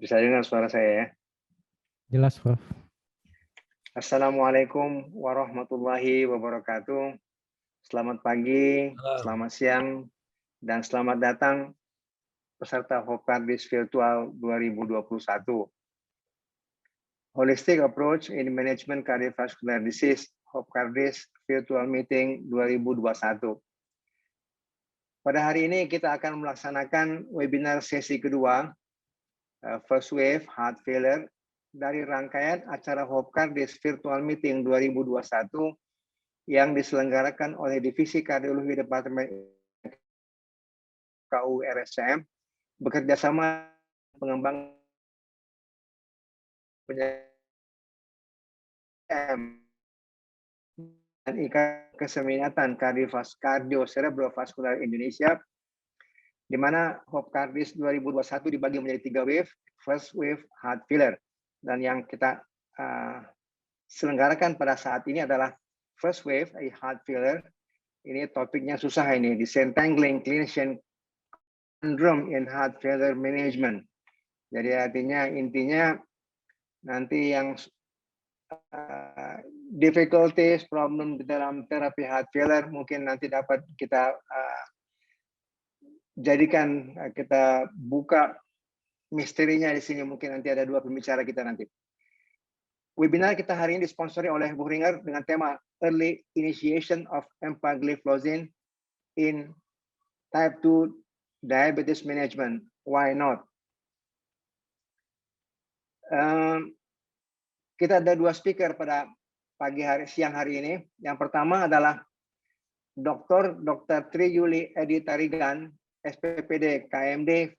Bisa dengar suara saya ya? Jelas, Prof. Assalamualaikum warahmatullahi wabarakatuh. Selamat pagi, selamat siang, dan selamat datang peserta Hopkardis Virtual 2021. Holistic Approach in Management Cardiovascular Disease Hopkardis Virtual Meeting 2021. Pada hari ini kita akan melaksanakan webinar sesi kedua, First Wave Heart Failure, dari rangkaian acara Hopkardis Virtual Meeting 2021 yang diselenggarakan oleh Divisi Kardiologi Departemen KU RSCM bekerjasama pengembang dan Ikatan Kesemihatan Kardiocerebrovaskular Indonesia, di mana Hopkardis 2021 dibagi menjadi 3 wave. First wave heart failure, dan yang kita selenggarakan pada saat ini adalah first wave heart failure. Ini topiknya susah ini, disentangling clinician syndrome in heart failure management. Jadi artinya intinya nanti yang difficulties, problem dalam terapi heart failure mungkin nanti dapat kita jadikan, kita buka misterinya di sini. Mungkin nanti ada 2 pembicara kita nanti. Webinar kita hari ini disponsori oleh Boehringer dengan tema Early Initiation of Empagliflozin in Type 2 Diabetes Management. Why not? Kita ada 2 speaker pada siang hari ini. Yang pertama adalah Dr. Tri Yuli Edi Tarigan, SPPD KMD,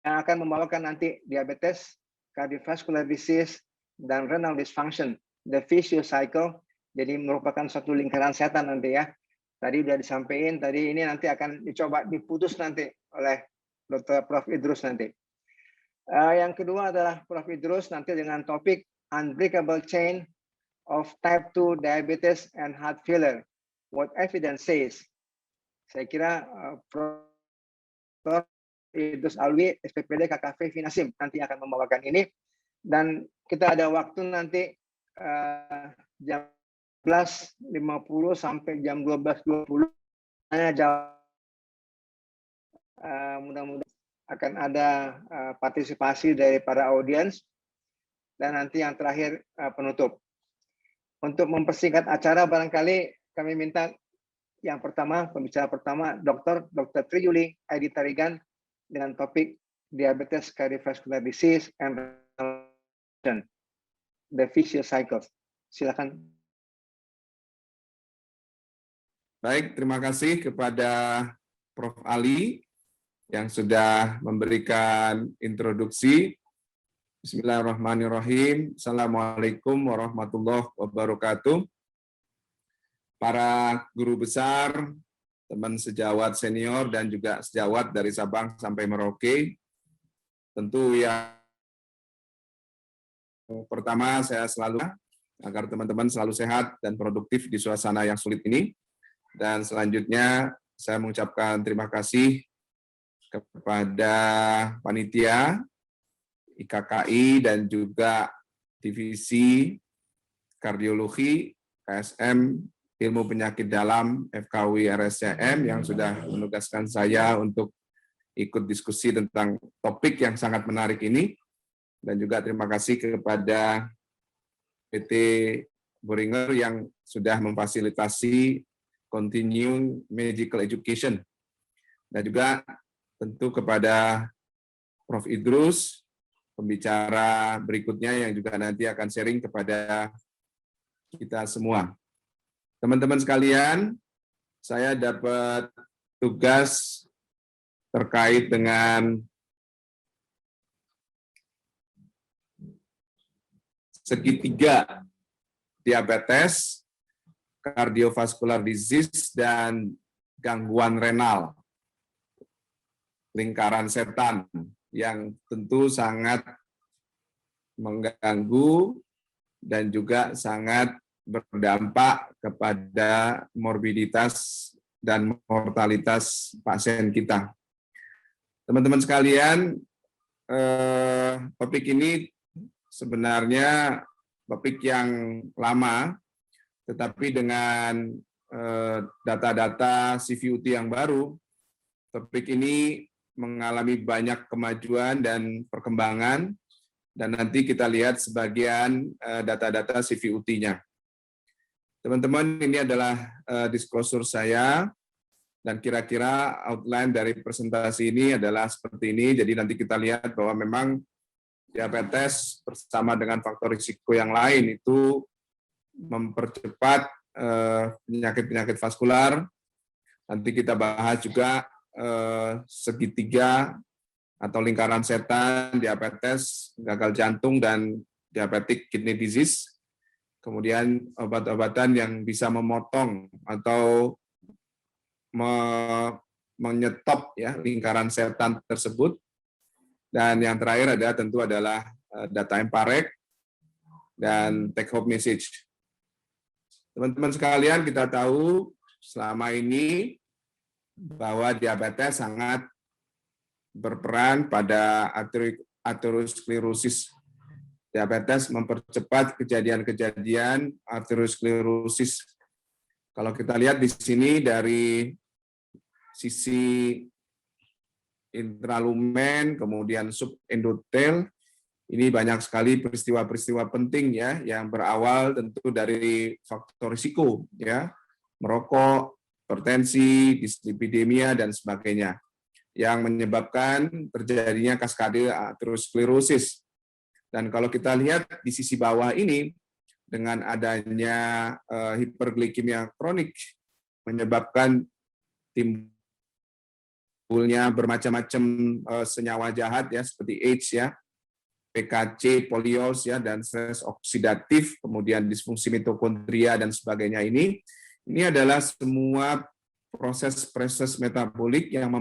yang akan membawakan nanti diabetes, cardiovascular disease, dan renal dysfunction, the vicious cycle. Jadi merupakan satu lingkaran setan nanti ya. Tadi udah disampaikan, tadi ini nanti akan dicoba diputus nanti oleh Dr. Prof. Idrus nanti. Yang kedua adalah Prof. Idrus nanti dengan topik Unbreakable Chain of Type 2 Diabetes and Heart Failure, What Evidence Says. Saya kira Prof. Idrus Alwi, SPPD KKV Finasim nanti akan membawakan ini, dan kita ada waktu nanti jam 11.50 sampai jam 12.20. Mudah-mudahan akan ada partisipasi dari para audiens, dan nanti yang terakhir penutup. Untuk mempersingkat acara, barangkali kami minta yang pertama, pembicara pertama, Dr. Tri Yuli Edi Tarigan dengan topik Diabetes Cardiovascular Disease and the Vicious Cycles. Silakan. Baik, terima kasih kepada Prof. Ali yang sudah memberikan introduksi. Bismillahirrahmanirrahim. Assalamualaikum warahmatullahi wabarakatuh. Para guru besar, teman sejawat senior, dan juga sejawat dari Sabang sampai Merauke. Tentu yang pertama saya selalu agar teman-teman selalu sehat dan produktif di suasana yang sulit ini. Dan selanjutnya saya mengucapkan terima kasih kepada panitia, IKKI, dan juga Divisi Kardiologi, KSM, Ilmu Penyakit Dalam, FKUI RSCM, yang sudah menugaskan saya untuk ikut diskusi tentang topik yang sangat menarik ini. Dan juga terima kasih kepada PT Boehringer yang sudah memfasilitasi Continuing Medical Education. Dan juga tentu kepada Prof. Idrus, pembicara berikutnya yang juga nanti akan sharing kepada kita semua. Teman-teman sekalian, saya dapat tugas terkait dengan segitiga diabetes, cardiovascular disease, dan gangguan renal, lingkaran setan yang tentu sangat mengganggu dan juga sangat berdampak kepada morbiditas dan mortalitas pasien kita. Teman-teman sekalian, topik ini sebenarnya topik yang lama, tetapi dengan data-data CVUT yang baru, topik ini mengalami banyak kemajuan dan perkembangan, dan nanti kita lihat sebagian data-data CVUT-nya. Teman-teman, ini adalah disclosure saya, dan kira-kira outline dari presentasi ini adalah seperti ini. Jadi nanti kita lihat bahwa memang diabetes bersama dengan faktor risiko yang lain itu mempercepat penyakit-penyakit vaskular. Nanti kita bahas juga segitiga atau lingkaran setan, diabetes, gagal jantung, dan diabetic kidney disease. Kemudian obat-obatan yang bisa memotong atau menyetop ya lingkaran setan tersebut. Dan yang terakhir adalah data EMPA-REG dan take home message. Teman-teman sekalian, kita tahu selama ini bahwa diabetes sangat berperan pada aterosklerosis. Diabetes mempercepat kejadian-kejadian aterosklerosis. Kalau kita lihat di sini dari sisi intralumen, kemudian subendotel, ini banyak sekali peristiwa-peristiwa penting ya yang berawal tentu dari faktor risiko ya, merokok, hipertensi, dislipidemia dan sebagainya yang menyebabkan terjadinya kaskade aterosklerosis. Dan kalau kita lihat di sisi bawah ini, dengan adanya hiperglikemia kronik menyebabkan timbulnya bermacam-macam senyawa jahat ya seperti AIDS ya, PKC, poliols ya, dan stres oksidatif, kemudian disfungsi mitokondria dan sebagainya ini adalah semua proses metabolik yang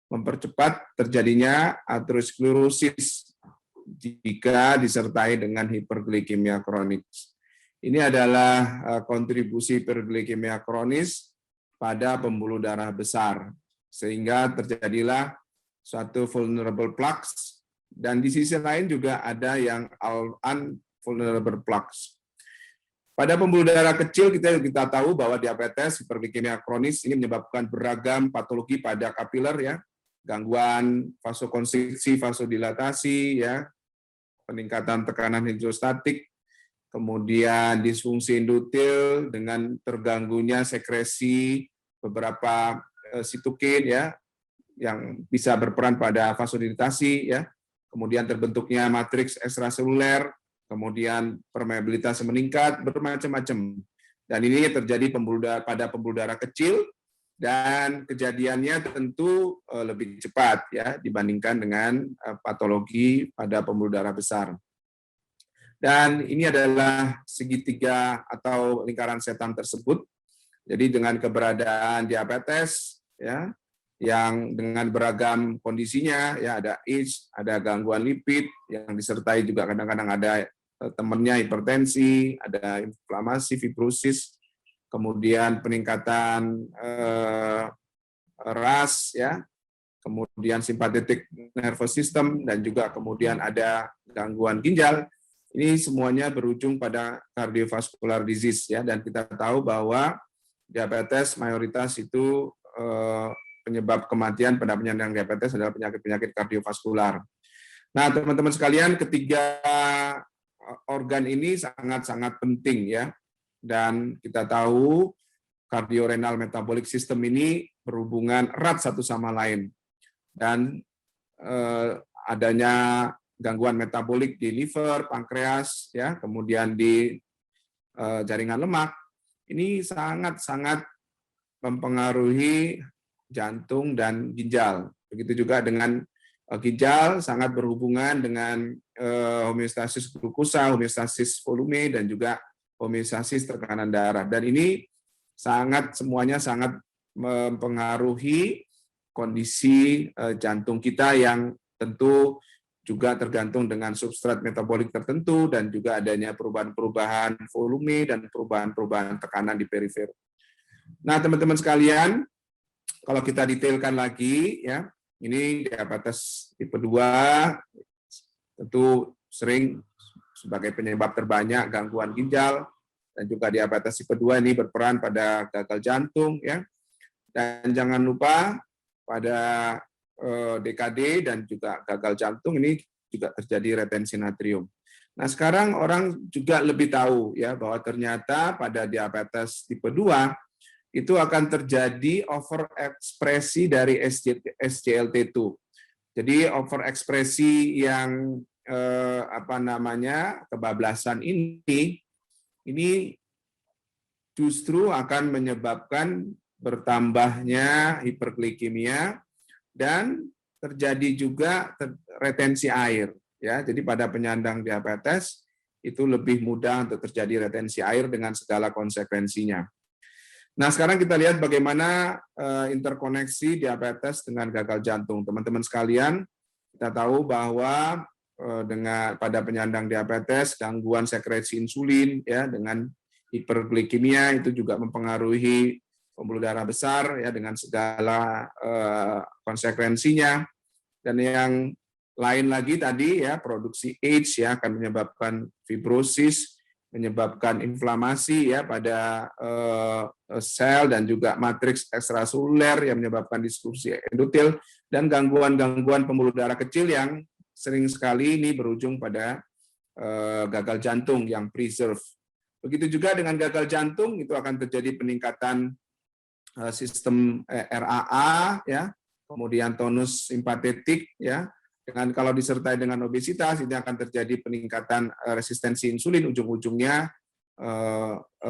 mempercepat terjadinya aterosklerosis jika disertai dengan hiperglikemia kronis. Ini adalah kontribusi hiperglikemia kronis pada pembuluh darah besar, sehingga terjadilah suatu vulnerable plaques, dan di sisi lain juga ada yang unvulnerable plaques. Pada pembuluh darah kecil kita tahu bahwa diabetes hiperglikemia kronis ini menyebabkan beragam patologi pada kapiler ya, gangguan vasokonstriksi, vasodilatasi ya, peningkatan tekanan hidrostatik, kemudian disfungsi endotel dengan terganggunya sekresi beberapa sitokin ya yang bisa berperan pada vasodilatasi ya, kemudian terbentuknya matriks ekstraseluler, kemudian permeabilitas meningkat, bermacam-macam. Dan ini terjadi pada pembuluh darah kecil, dan kejadiannya tentu lebih cepat ya dibandingkan dengan patologi pada pembuluh darah besar. Dan ini adalah segitiga atau lingkaran setan tersebut. Jadi dengan keberadaan diabetes ya yang dengan beragam kondisinya ya, ada AIDS, ada gangguan lipid yang disertai juga kadang-kadang ada temannya hipertensi, ada inflamasi, fibrosis, kemudian peningkatan RAS ya, kemudian sympathetic nervous system, dan juga kemudian ada gangguan ginjal. Ini semuanya berujung pada cardiovascular disease ya, dan kita tahu bahwa diabetes mayoritas itu penyebab kematian pada penyandang diabetes adalah penyakit-penyakit kardiovaskular. Nah, teman-teman sekalian, ketiga organ ini sangat-sangat penting ya. Dan kita tahu kardiorenal metabolic system ini berhubungan erat satu sama lain. Dan adanya gangguan metabolik di liver, pankreas, ya, kemudian di jaringan lemak, ini sangat-sangat mempengaruhi jantung dan ginjal. Begitu juga dengan ginjal sangat berhubungan dengan homeostasis glukosa, homeostasis volume, dan juga homeostasis tekanan darah. Dan ini semuanya sangat mempengaruhi kondisi jantung kita yang tentu juga tergantung dengan substrat metabolik tertentu dan juga adanya perubahan-perubahan volume dan perubahan-perubahan tekanan di perifer. Nah, teman-teman sekalian, kalau kita detailkan lagi ya, Ini diabetes tipe 2 tentu sering sebagai penyebab terbanyak gangguan ginjal, dan juga diabetes tipe 2 ini berperan pada gagal jantung ya. Dan jangan lupa pada DKD dan juga gagal jantung ini juga terjadi retensi natrium. Nah, sekarang orang juga lebih tahu ya bahwa ternyata pada diabetes tipe 2 itu akan terjadi overekspresi dari SGLT2. Jadi overekspresi yang kebablasan ini justru akan menyebabkan bertambahnya hiperglikemia dan terjadi juga retensi air ya. Jadi pada penyandang diabetes itu lebih mudah untuk terjadi retensi air dengan segala konsekuensinya. Nah, sekarang kita lihat bagaimana interkoneksi diabetes dengan gagal jantung. Teman-teman sekalian, kita tahu bahwa pada penyandang diabetes gangguan sekresi insulin ya dengan hiperglikemia itu juga mempengaruhi pembuluh darah besar ya dengan segala konsekuensinya. Dan yang lain lagi tadi ya produksi H ya akan menyebabkan fibrosis, menyebabkan inflamasi ya pada sel dan juga matriks ekstraseluler yang menyebabkan disrupsi endotel dan gangguan-gangguan pembuluh darah kecil yang sering sekali ini berujung pada gagal jantung yang preserve. Begitu juga dengan gagal jantung itu akan terjadi peningkatan sistem RAA ya, kemudian tonus simpatetik ya. Dengan kalau disertai dengan obesitas ini akan terjadi peningkatan resistensi insulin, ujung-ujungnya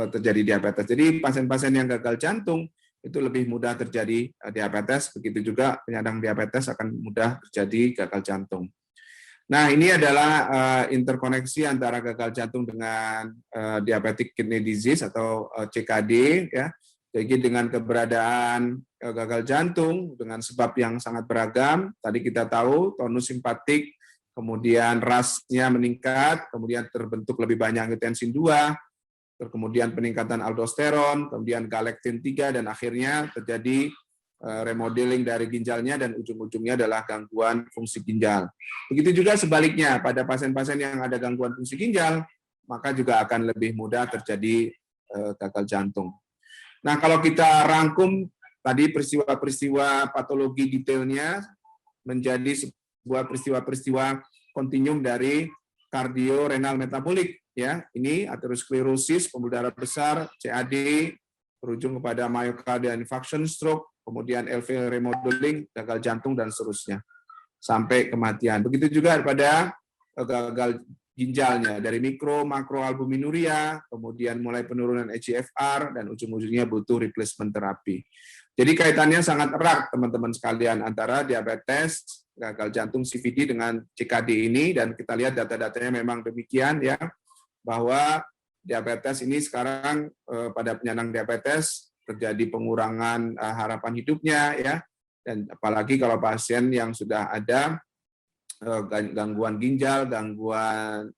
terjadi diabetes. Jadi pasien-pasien yang gagal jantung itu lebih mudah terjadi diabetes, begitu juga penyandang diabetes akan mudah terjadi gagal jantung. Nah, ini adalah interkoneksi antara gagal jantung dengan diabetic kidney disease atau CKD ya. Jadi dengan keberadaan gagal jantung dengan sebab yang sangat beragam, tadi kita tahu tonus simpatik, kemudian RAS-nya meningkat, kemudian terbentuk lebih banyak angiotensin 2, kemudian peningkatan aldosteron, kemudian galaktin 3, dan akhirnya terjadi remodeling dari ginjalnya dan ujung-ujungnya adalah gangguan fungsi ginjal. Begitu juga sebaliknya, pada pasien-pasien yang ada gangguan fungsi ginjal, maka juga akan lebih mudah terjadi gagal jantung. Nah, kalau kita rangkum tadi peristiwa-peristiwa patologi detailnya menjadi sebuah peristiwa-peristiwa kontinum dari kardiorenal metabolik ya. Ini aterosklerosis, pembuluh darah besar, CAD berujung kepada myocardial infarction, stroke, kemudian LV remodeling, gagal jantung dan seterusnya sampai kematian. Begitu juga pada gagal ginjalnya dari mikro makroalbuminuria, kemudian mulai penurunan eGFR dan ujung-ujungnya butuh replacement terapi. Jadi kaitannya sangat erat teman-teman sekalian antara diabetes, gagal jantung CVD dengan CKD ini, dan kita lihat data-datanya memang demikian ya, bahwa diabetes ini sekarang pada penyandang diabetes terjadi pengurangan harapan hidupnya ya, dan apalagi kalau pasien yang sudah ada gangguan ginjal, gangguan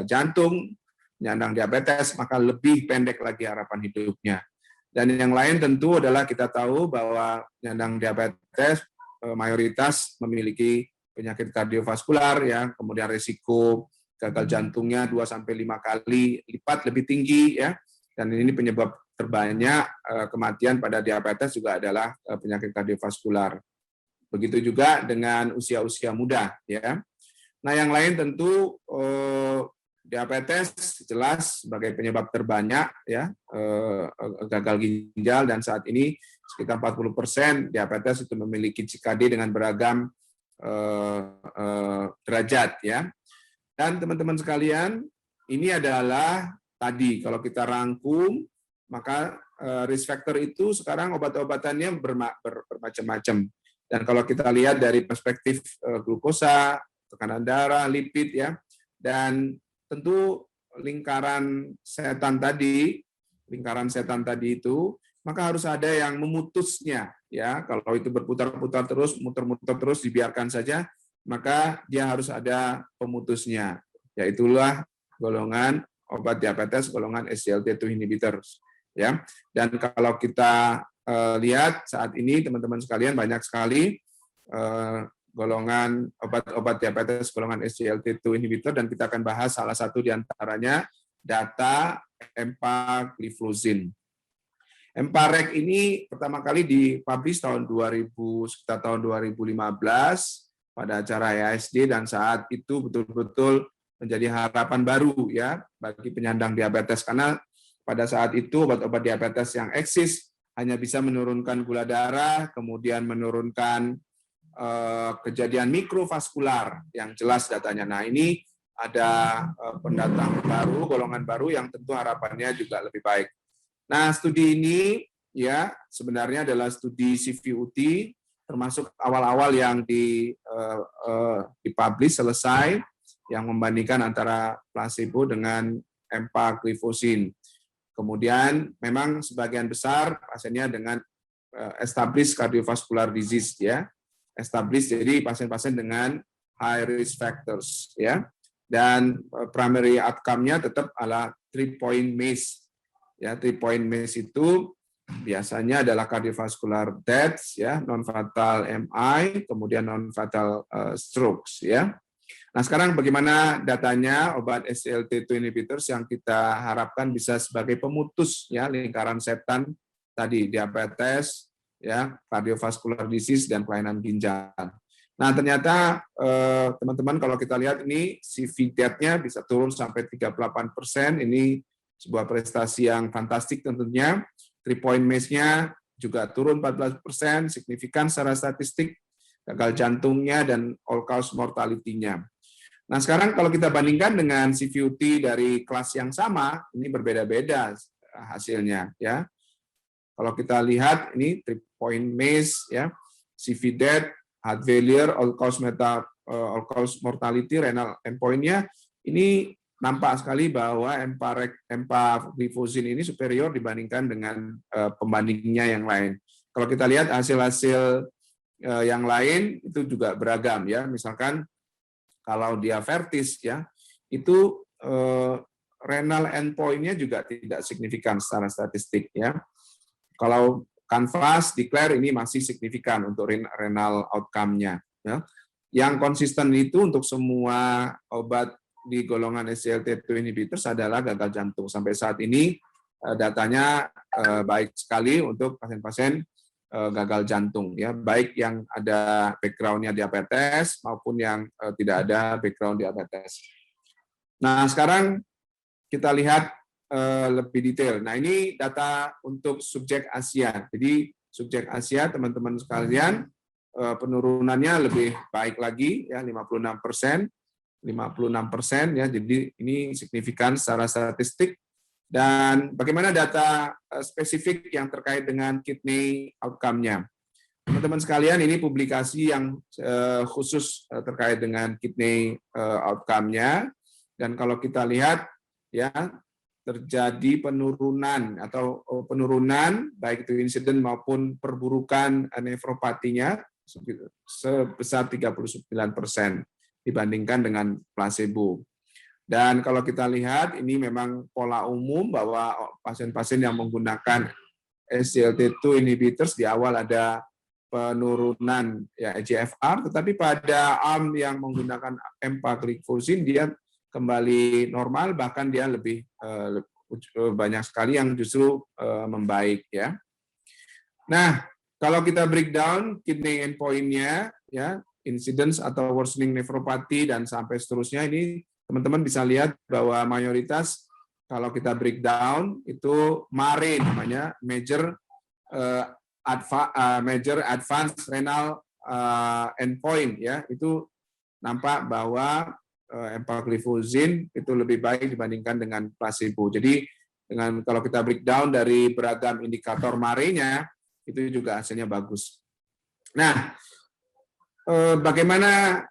jantung, penyandang diabetes, maka lebih pendek lagi harapan hidupnya. Dan yang lain tentu adalah kita tahu bahwa penyandang diabetes mayoritas memiliki penyakit kardiovaskular ya, kemudian risiko gagal jantungnya 2-5 kali lipat lebih tinggi ya. Dan ini penyebab terbanyak kematian pada diabetes juga adalah penyakit kardiovaskular. Begitu juga dengan usia-usia muda ya. Nah, yang lain tentu diabetes jelas sebagai penyebab terbanyak ya, gagal ginjal, dan saat ini sekitar 40% diabetes itu memiliki CKD dengan beragam derajat ya. Dan teman-teman sekalian, ini adalah tadi kalau kita rangkum, maka risk factor itu sekarang obat-obatannya bermacam-macam. Dan kalau kita lihat dari perspektif glukosa, tekanan darah, lipid ya, dan tentu lingkaran setan tadi itu, maka harus ada yang memutusnya ya. Kalau itu berputar-putar terus, muter-muter terus dibiarkan saja, maka dia harus ada pemutusnya. Yaitulah golongan obat diabetes golongan SGLT2 inhibitors ya. Dan kalau kita lihat saat ini teman-teman sekalian banyak sekali golongan obat-obat diabetes golongan SGLT2 inhibitor, dan kita akan bahas salah satu di antaranya data empagliflozin. EMPA-REC ini pertama kali dipublish sekitar tahun 2015 pada acara EASD, dan saat itu betul-betul menjadi harapan baru ya bagi penyandang diabetes, karena pada saat itu obat-obat diabetes yang eksis hanya bisa menurunkan gula darah, kemudian menurunkan kejadian mikrovaskular yang jelas datanya. Nah, ini ada pendatang baru, golongan baru yang tentu harapannya juga lebih baik. Nah, studi ini ya sebenarnya adalah studi CVUT, termasuk awal-awal yang dipublish selesai, yang membandingkan antara placebo dengan empagliflozin. Kemudian memang sebagian besar pasiennya dengan established cardiovascular disease ya, established, jadi pasien-pasien dengan high risk factors ya, dan primary outcome-nya tetap adalah 3-point MACE. Ya, 3-point MACE itu biasanya adalah cardiovascular deaths, ya, non-fatal MI, kemudian non-fatal strokes, ya. Nah, sekarang bagaimana datanya obat SGLT2 inhibitors yang kita harapkan bisa sebagai pemutus ya lingkaran setan tadi, diabetes, ya, cardiovascular disease, dan kelainan ginjal. Nah, ternyata teman-teman kalau kita lihat ini CV death-nya bisa turun sampai 38%, ini sebuah prestasi yang fantastik tentunya. 3-point MACE-nya juga turun 14%, signifikan secara statistik, gagal jantungnya, dan all-cause mortality-nya. Nah, sekarang kalau kita bandingkan dengan CVUT dari kelas yang sama, ini berbeda-beda hasilnya. Ya. Kalau kita lihat, ini 3-point MACE, ya, CV death, heart failure, all-cause mortality, renal endpoint-nya, ini nampak sekali bahwa empagliflozin ini superior dibandingkan dengan pembandingnya yang lain. Kalau kita lihat hasil-hasil yang lain itu juga beragam ya. Misalkan kalau dia vertis ya, itu renal endpoint-nya juga tidak signifikan secara statistik ya. Kalau Canvas declare ini masih signifikan untuk renal outcome-nya ya. Yang konsisten itu untuk semua obat di golongan SGLT2 inhibitors adalah gagal jantung. Sampai saat ini datanya baik sekali untuk pasien-pasien gagal jantung, ya, baik yang ada background-nya diabetes maupun yang tidak ada background diabetes. Nah, sekarang kita lihat lebih detail. Nah, ini data untuk subjek Asia. Jadi subjek Asia, teman-teman sekalian, penurunannya lebih baik lagi, ya, 56%. 56% ya, jadi ini signifikan secara statistik. Dan bagaimana data spesifik yang terkait dengan kidney outcome-nya? Teman-teman sekalian, ini publikasi yang khusus terkait dengan kidney outcome-nya. Dan kalau kita lihat ya, terjadi penurunan baik itu insiden maupun perburukan nefropatinya sebesar 39%. Dibandingkan dengan placebo. Dan kalau kita lihat, ini memang pola umum bahwa pasien-pasien yang menggunakan SGLT2 inhibitors di awal ada penurunan ya eGFR, tetapi pada arm yang menggunakan empagliflozin dia kembali normal, bahkan dia lebih banyak sekali yang justru membaik ya. Nah, kalau kita breakdown kidney endpoint-nya ya, incidence atau worsening nefropati dan sampai seterusnya, ini teman-teman bisa lihat bahwa mayoritas kalau kita breakdown itu MARE namanya, major advanced renal endpoint ya, itu nampak bahwa empagliflozin itu lebih baik dibandingkan dengan placebo. Jadi dengan kalau kita breakdown dari beragam indikator MARE-nya itu juga hasilnya bagus. Nah, bagaimana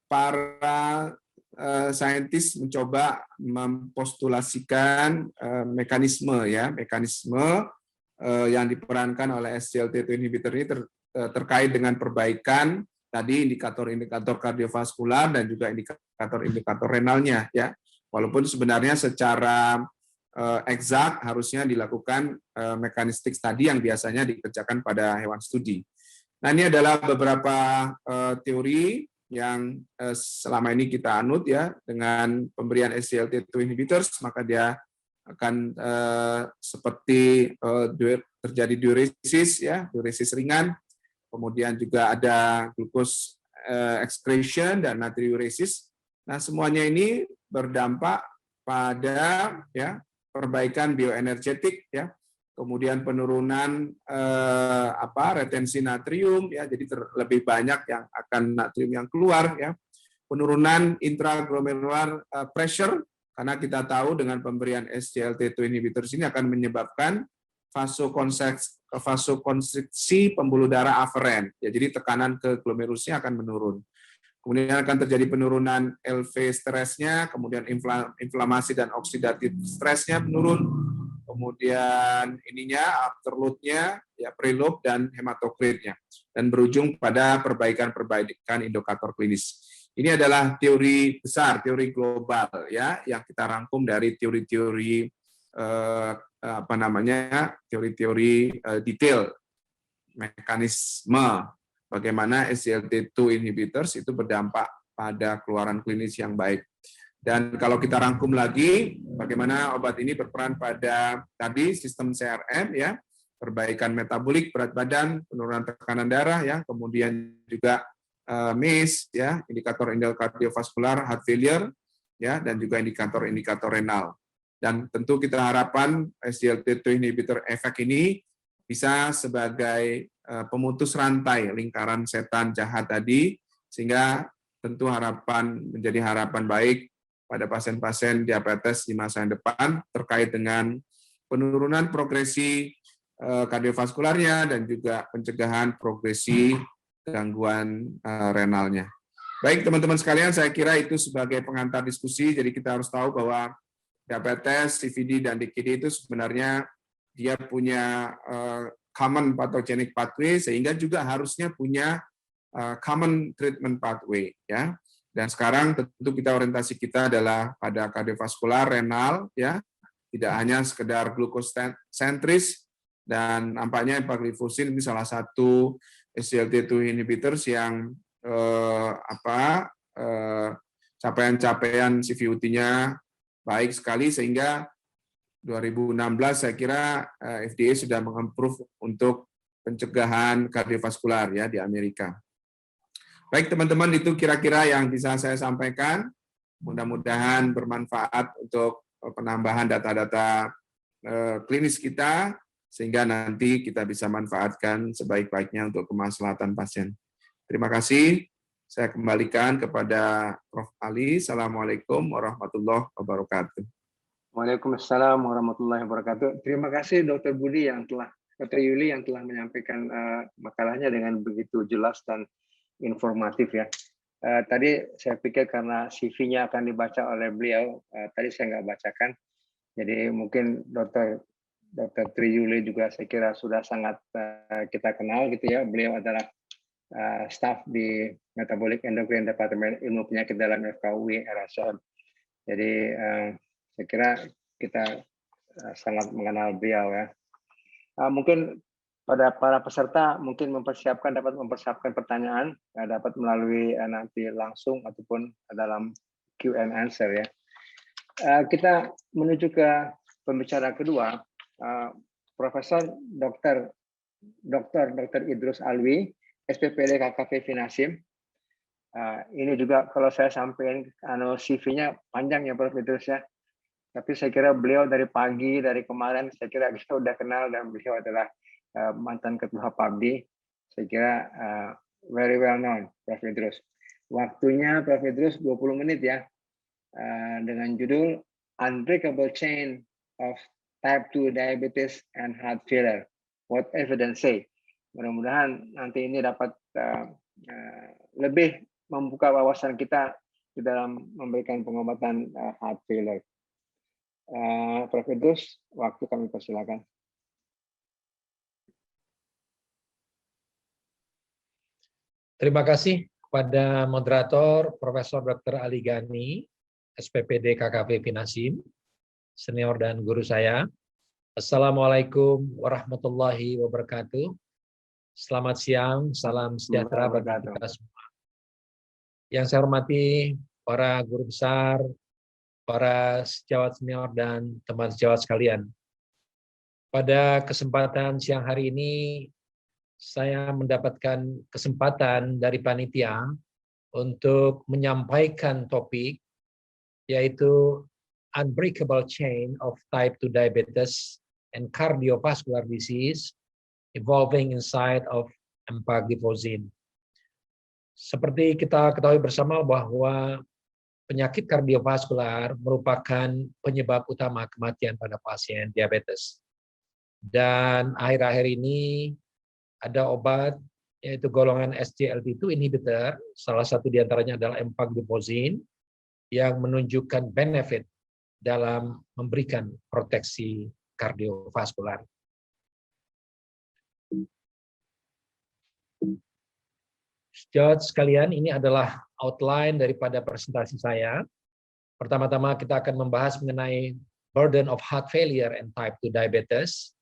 para saintis mencoba mempostulasikan mekanisme yang diperankan oleh SGLT2 inhibitor ini terkait dengan perbaikan tadi indikator-indikator kardiovaskular dan juga indikator-indikator renalnya ya. Walaupun sebenarnya secara eksak harusnya dilakukan mekanistik tadi yang biasanya dikerjakan pada hewan studi. Nah, ini adalah beberapa teori yang selama ini kita anut ya, dengan pemberian SGLT2 inhibitors, maka dia akan seperti terjadi diuresis ya, diuresis ringan, kemudian juga ada glucose excretion dan natriuresis. Nah, semuanya ini berdampak pada ya perbaikan bioenergetik ya, kemudian penurunan retensi natrium ya, jadi lebih banyak yang akan natrium yang keluar ya, penurunan intraglomerular pressure, karena kita tahu dengan pemberian SGLT2 inhibitors ini akan menyebabkan vasokonstriksi pembuluh darah aferen ya, jadi tekanan ke glomerusnya akan menurun. Kemudian akan terjadi penurunan LV stresnya, kemudian inflamasi dan oksidatif stresnya menurun, kemudian afterload-nya, ya preload dan hematokritnya, dan berujung pada perbaikan indikator klinis. Ini adalah teori besar, teori global ya, yang kita rangkum dari teori-teori teori-teori detail mekanisme bagaimana SGLT2 inhibitors itu berdampak pada keluaran klinis yang baik. Dan kalau kita rangkum lagi, bagaimana obat ini berperan pada tadi sistem CRM ya, perbaikan metabolik, berat badan, penurunan tekanan darah ya, kemudian juga MACE ya, indikator kardiovaskular, heart failure ya, dan juga indikator renal. Dan tentu kita harapkan SGLT2 inhibitor efek ini bisa sebagai pemutus rantai lingkaran setan jahat tadi, sehingga tentu menjadi harapan baik pada pasien-pasien diabetes di masa yang depan terkait dengan penurunan progresi kardiovaskularnya dan juga pencegahan progresi gangguan renalnya. Baik teman-teman sekalian, saya kira itu sebagai pengantar diskusi, jadi kita harus tahu bahwa diabetes, CVD, dan DKD itu sebenarnya dia punya common pathogenic pathway, sehingga juga harusnya punya common treatment pathway ya. Dan sekarang tentu orientasi kita adalah pada kardiovaskular, renal ya, tidak hanya sekedar glukosentris, dan nampaknya empagliflozin ini salah satu SGLT2 inhibitors yang capaian CVUT-nya baik sekali, sehingga 2016 saya kira FDA sudah mengapprove untuk pencegahan kardiovaskular ya di Amerika. Baik teman-teman, itu kira-kira yang bisa saya sampaikan. Mudah-mudahan bermanfaat untuk penambahan data-data klinis kita, sehingga nanti kita bisa manfaatkan sebaik-baiknya untuk kemaslahatan pasien. Terima kasih. Saya kembalikan kepada Prof. Ali. Assalamualaikum warahmatullahi wabarakatuh. Waalaikumsalam warahmatullahi wabarakatuh. Terima kasih Dr. Budi Dr. Yuli yang telah menyampaikan makalahnya dengan begitu jelas dan informatif ya. Tadi saya pikir karena CV-nya akan dibaca oleh beliau, tadi saya nggak bacakan. Jadi mungkin Dr. Tri Yuli juga saya kira sudah sangat kita kenal gitu ya. Beliau adalah staf di Metabolic Endocrine Departemen Ilmu Penyakit dalam FKUI RSUD. Jadi saya kira kita sangat mengenal beliau ya. Mungkin pada para peserta mungkin dapat mempersiapkan pertanyaan, dapat melalui nanti langsung ataupun dalam Q&A answer ya. Kita menuju ke pembicara kedua, Profesor Dr. Idrus Alwi, SPPD KKV Finasim. Ini juga kalau saya sampaikan CV-nya panjang ya Prof. Idrus ya. Tapi saya kira beliau dari pagi, dari kemarin, saya kira kita sudah kenal, dan beliau adalah mantan Ketua PABDI. Saya kira very well known, Prof. Idrus. Waktunya Prof. Idrus 20 menit ya, dengan judul Unbreakable Chain of Type 2 Diabetes and Heart Failure. What Evidence Say. Mudah-mudahan nanti ini dapat lebih membuka wawasan kita di dalam memberikan pengobatan heart failure. Prof. Idrus, waktu kami persilakan. Terima kasih kepada moderator Profesor Dr. Ali Gani, SPPD KKV Finasim, senior dan guru saya. Assalamualaikum warahmatullahi wabarakatuh. Selamat siang, salam sejahtera bagi Wabarakatuh. kita semua. Yang saya hormati para guru besar, para sejawat senior, dan teman sejawat sekalian. Pada kesempatan siang hari ini, saya mendapatkan kesempatan dari panitia untuk menyampaikan topik, yaitu Unbreakable Chain of Type 2 Diabetes and Cardiovascular Disease Evolving Inside of Empagliflozin. Seperti kita ketahui bersama bahwa penyakit kardiovaskular merupakan penyebab utama kematian pada pasien diabetes. Dan akhir-akhir ini ada obat yaitu golongan SGLT2 inhibitor, salah satu diantaranya adalah empagliflozin, yang menunjukkan benefit dalam memberikan proteksi kardiovaskular. Sejawat sekalian, ini adalah outline daripada presentasi saya. Pertama-tama kita akan membahas mengenai burden of heart failure and type 2 diabetes.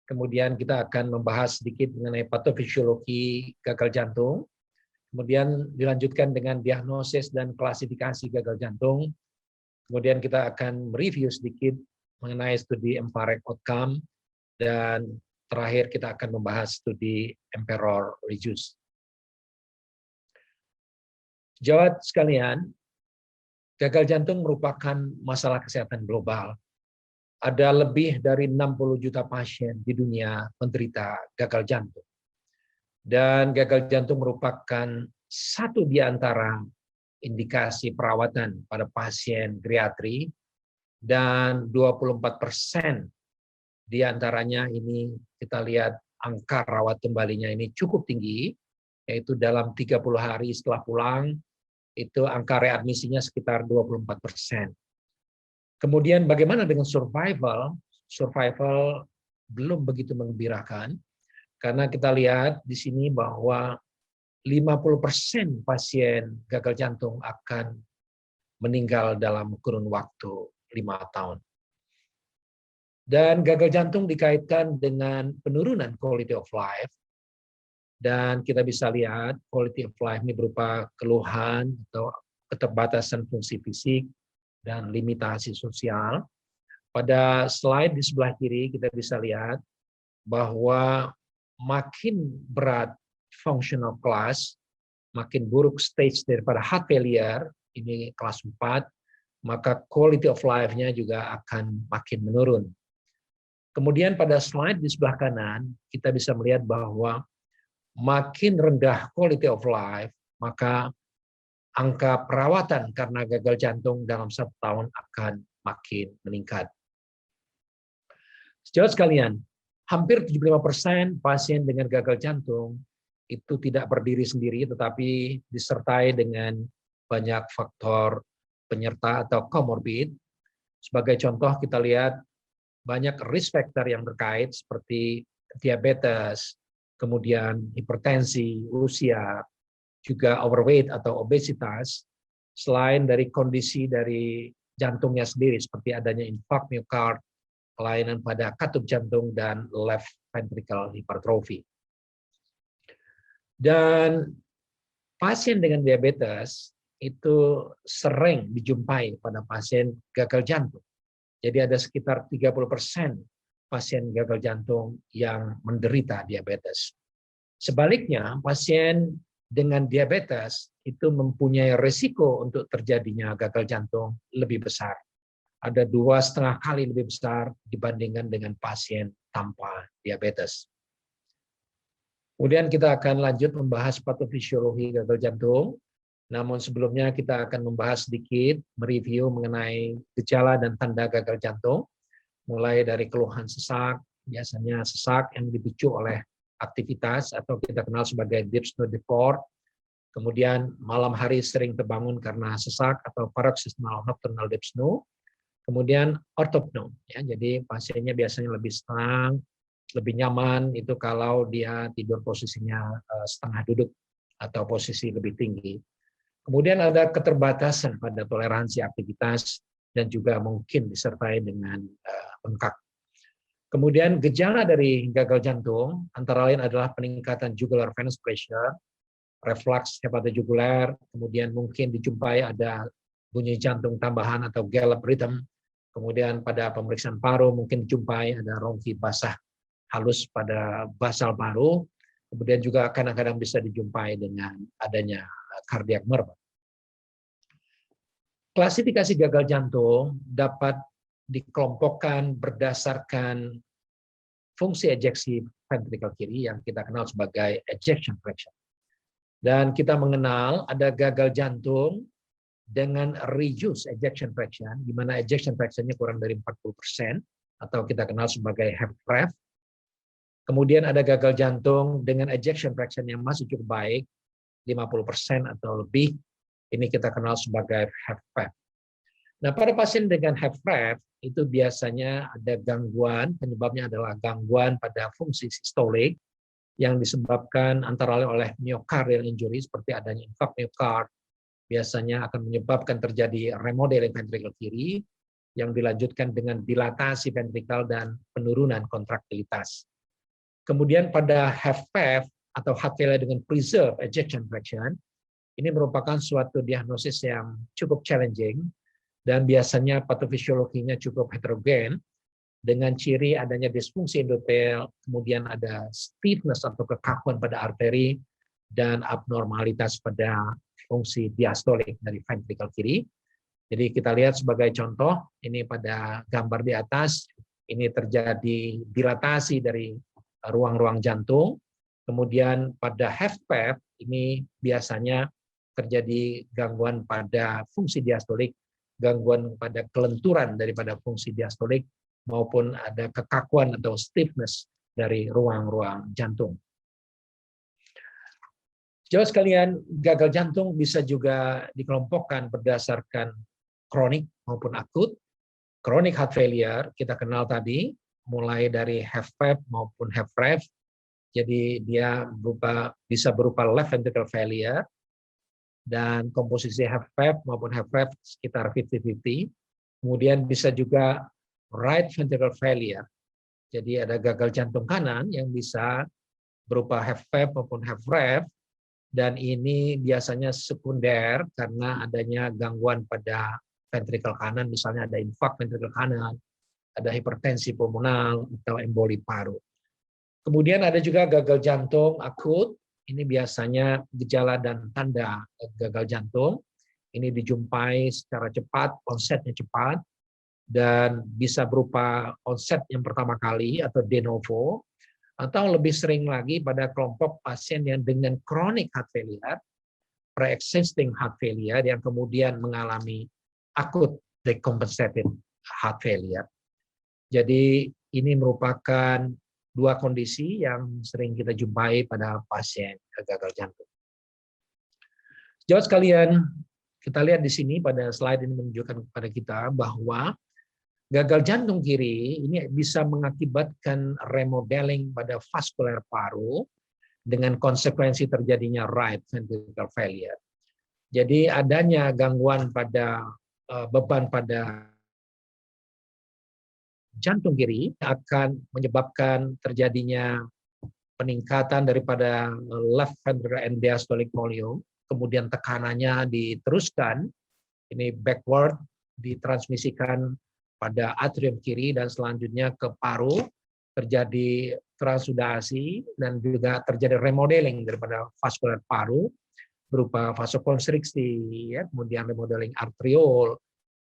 Kemudian kita akan membahas sedikit mengenai patofisiologi gagal jantung. Kemudian dilanjutkan dengan diagnosis dan klasifikasi gagal jantung. Kemudian kita akan mereview sedikit mengenai studi EMPA-REG outcome. Dan terakhir kita akan membahas studi EMPEROR-Reduce. Sejawat sekalian, gagal jantung merupakan masalah kesehatan global. Ada lebih dari 60 juta pasien di dunia menderita gagal jantung. Dan gagal jantung merupakan satu di antara indikasi perawatan pada pasien geriatri, dan 24% di antaranya ini kita lihat angka rawat kembalinya ini cukup tinggi, yaitu dalam 30 hari setelah pulang, itu angka readmisinya sekitar 24%. Kemudian bagaimana dengan survival? Survival belum begitu menggembirakan, karena kita lihat di sini bahwa 50% pasien gagal jantung akan meninggal dalam kurun waktu 5 tahun. Dan gagal jantung dikaitkan dengan penurunan quality of life. Dan kita bisa lihat quality of life ini berupa keluhan atau keterbatasan fungsi fisik dan limitasi sosial. Pada slide di sebelah kiri kita bisa lihat bahwa makin berat functional class, makin buruk stage daripada heart failure, ini kelas 4, maka quality of life-nya juga akan makin menurun. Kemudian pada slide di sebelah kanan, kita bisa melihat bahwa makin rendah quality of life, maka angka perawatan karena gagal jantung dalam 1 tahun akan makin meningkat. Sejawat sekalian, hampir 75% pasien dengan gagal jantung itu tidak berdiri sendiri, tetapi disertai dengan banyak faktor penyerta atau comorbid. Sebagai contoh kita lihat banyak risk factor yang terkait seperti diabetes, kemudian hipertensi, usia, juga overweight atau obesitas, selain dari kondisi dari jantungnya sendiri seperti adanya infark miokard, kelainan pada katup jantung, dan left ventricle hypertrophy. Dan pasien dengan diabetes itu sering dijumpai pada pasien gagal jantung. Jadi ada sekitar 30% pasien gagal jantung yang menderita diabetes. Sebaliknya, pasien dengan diabetes itu mempunyai risiko untuk terjadinya gagal jantung lebih besar. Ada 2,5 kali lebih besar dibandingkan dengan pasien tanpa diabetes. Kemudian kita akan lanjut membahas patofisiologi gagal jantung. Namun sebelumnya kita akan membahas sedikit, mereview mengenai gejala dan tanda gagal jantung. Mulai dari keluhan sesak, biasanya sesak yang dipicu oleh aktivitas atau kita kenal sebagai dyspnea deport. Kemudian malam hari sering terbangun karena sesak atau paroxysmal nocturnal dyspnea. Kemudian ortopnea, ya, jadi pasiennya biasanya lebih tenang, lebih nyaman itu kalau dia tidur posisinya setengah duduk atau posisi lebih tinggi. Kemudian ada keterbatasan pada toleransi aktivitas dan juga mungkin disertai dengan bengkak. Kemudian gejala dari gagal jantung antara lain adalah peningkatan jugular venous pressure, reflux hepatojugular, kemudian mungkin dijumpai ada bunyi jantung tambahan atau gallop rhythm, kemudian pada pemeriksaan paru mungkin dijumpai ada rongki basah halus pada basal paru, kemudian juga kadang-kadang bisa dijumpai dengan adanya cardiac murmur. Klasifikasi gagal jantung dapat dikelompokkan berdasarkan fungsi ejeksi ventrikel kiri yang kita kenal sebagai ejection fraction. Dan kita mengenal ada gagal jantung dengan reduced ejection fraction, di mana ejection fraction-nya kurang dari 40%, atau kita kenal sebagai HFrEF. Kemudian ada gagal jantung dengan ejection fraction yang masih cukup baik, 50% atau lebih, ini kita kenal sebagai HFpEF. Nah, pada pasien dengan HFrEF itu biasanya ada gangguan, penyebabnya adalah gangguan pada fungsi sistolik yang disebabkan antara lain oleh myocardial injury seperti adanya infark miokard, biasanya akan menyebabkan terjadi remodeling ventrikel kiri yang dilanjutkan dengan dilatasi ventrikel dan penurunan kontraktilitas. Kemudian pada HFpEF atau heart failure dengan preserved ejection fraction, ini merupakan suatu diagnosis yang cukup challenging dan biasanya patofisiologinya cukup heterogen dengan ciri adanya disfungsi endotel, kemudian ada stiffness atau kekakuan pada arteri dan abnormalitas pada fungsi diastolik dari ventrikel kiri. Jadi kita lihat sebagai contoh, ini pada gambar di atas, ini terjadi dilatasi dari ruang-ruang jantung. Kemudian pada HFpEF ini biasanya terjadi gangguan pada fungsi diastolik, gangguan pada kelenturan daripada fungsi diastolik, maupun ada kekakuan atau stiffness dari ruang-ruang jantung. Jemaah sekalian, gagal jantung bisa juga dikelompokkan berdasarkan kronik maupun akut. Chronic heart failure kita kenal tadi, mulai dari HFpEF maupun HFrEF. Jadi dia bisa berupa left ventricle failure, dan komposisi HFpEF maupun HFrEF sekitar 50-50. Kemudian bisa juga right ventricle failure. Jadi ada gagal jantung kanan yang bisa berupa HFpEF maupun HFrEF, dan ini biasanya sekunder karena adanya gangguan pada ventrikel kanan, misalnya ada infark ventrikel kanan, ada hipertensi pulmonal, atau emboli paru. Kemudian ada juga gagal jantung akut. Ini biasanya gejala dan tanda gagal jantung. Ini dijumpai secara cepat, onsetnya cepat, dan bisa berupa onset yang pertama kali atau de novo, atau lebih sering lagi pada kelompok pasien yang dengan chronic heart failure, pre-existing heart failure yang kemudian mengalami akut decompensated heart failure. Jadi ini merupakan dua kondisi yang sering kita jumpai pada pasien gagal jantung. Jemaat sekalian, kita lihat di sini pada slide ini menunjukkan kepada kita bahwa gagal jantung kiri ini bisa mengakibatkan remodeling pada vaskular paru dengan konsekuensi terjadinya right ventricle failure. Jadi adanya gangguan pada beban pada jantung kiri akan menyebabkan terjadinya peningkatan daripada left ventricular end diastolic volume, kemudian tekanannya diteruskan, ini backward, ditransmisikan pada atrium kiri dan selanjutnya ke paru, terjadi transudasi dan juga terjadi remodeling daripada vaskular paru berupa vasokonstriksi, ya, kemudian remodeling arteriol,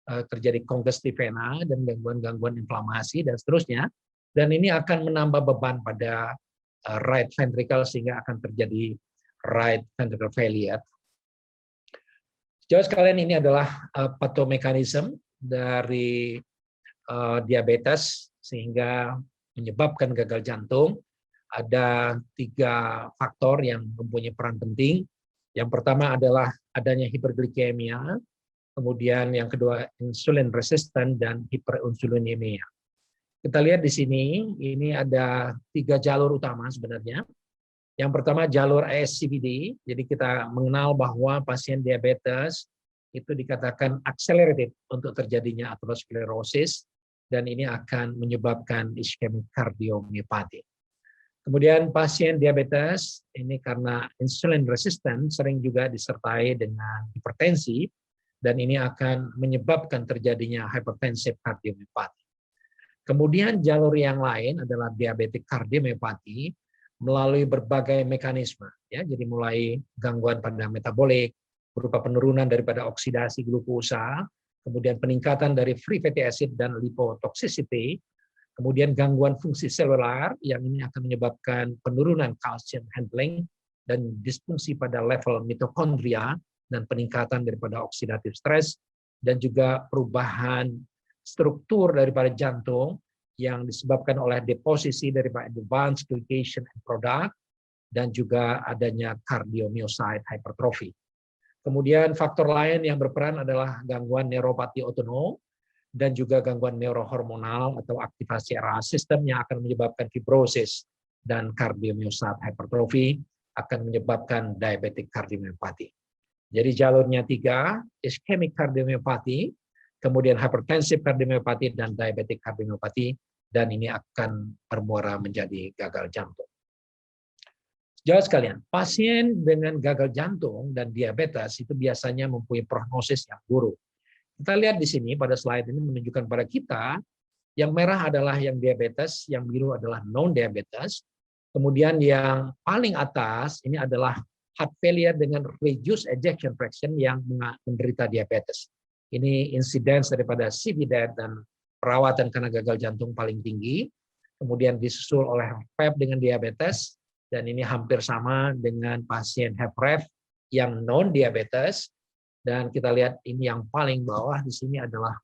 terjadi congestive vena dan gangguan-gangguan inflamasi dan seterusnya, dan ini akan menambah beban pada right ventricle sehingga akan terjadi right ventricle failure. Jemaah sekalian, ini adalah pathomekanisme dari diabetes sehingga menyebabkan gagal jantung. Ada 3 faktor yang mempunyai peran penting. Yang pertama adalah adanya hiperglikemia, kemudian yang kedua insulin resistant dan hiperinsulinemia. Kita lihat di sini, ini ada 3 jalur utama sebenarnya. Yang pertama jalur ASCVD, jadi kita mengenal bahwa pasien diabetes itu dikatakan accelerated untuk terjadinya aterosklerosis, dan ini akan menyebabkan ischemic cardiomyopathy. Kemudian pasien diabetes ini karena insulin resistant sering juga disertai dengan hipertensi dan ini akan menyebabkan terjadinya hypertensive cardiomyopathy. Kemudian jalur yang lain adalah diabetic cardiomyopathy melalui berbagai mekanisme ya, jadi mulai gangguan pada metabolik berupa penurunan daripada oksidasi glukosa, kemudian peningkatan dari free fatty acid dan lipotoxicity, kemudian gangguan fungsi selular yang ini akan menyebabkan penurunan calcium handling dan disfungsi pada level mitokondria dan peningkatan daripada oxidative stress dan juga perubahan struktur daripada jantung yang disebabkan oleh deposisi daripada advanced glycation and product dan juga adanya cardiomyocyte hypertrophy. Kemudian faktor lain yang berperan adalah gangguan neuropati otonom dan juga gangguan neurohormonal atau aktivasi RA sistem yang akan menyebabkan fibrosis dan cardiomyocyte hypertrophy akan menyebabkan diabetic cardiomyopathy. Jadi jalurnya 3, ischemic cardiomyopathy, kemudian hypertensive cardiomyopathy dan diabetic cardiomyopathy, dan ini akan bermuara menjadi gagal jantung. Jawab sekalian, pasien dengan gagal jantung dan diabetes itu biasanya mempunyai prognosis yang buruk. Kita lihat di sini pada slide ini menunjukkan pada kita, yang merah adalah yang diabetes, yang biru adalah non-diabetes. Kemudian yang paling atas ini adalah heart failure dengan reduced ejection fraction yang menderita diabetes. Ini insidence daripada CV death dan perawatan karena gagal jantung paling tinggi. Kemudian disusul oleh PEP dengan diabetes, dan ini hampir sama dengan pasien HFrEF yang non-diabetes. Dan kita lihat ini yang paling bawah di sini adalah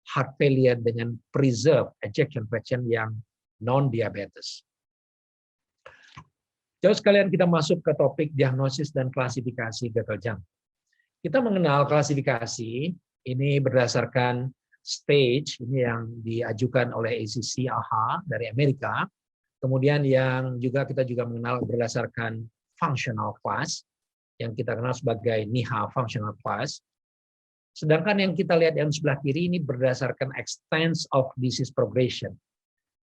heart failure dengan preserved ejection fraction yang non-diabetes. Jauh sekalian kita masuk ke topik diagnosis dan klasifikasi gagal jantung. Kita mengenal klasifikasi ini berdasarkan stage ini yang diajukan oleh ACC AHA dari Amerika. Kemudian yang juga kita juga mengenal berdasarkan functional class yang kita kenal sebagai NIHA functional class. Sedangkan yang kita lihat yang sebelah kiri ini berdasarkan extent of disease progression.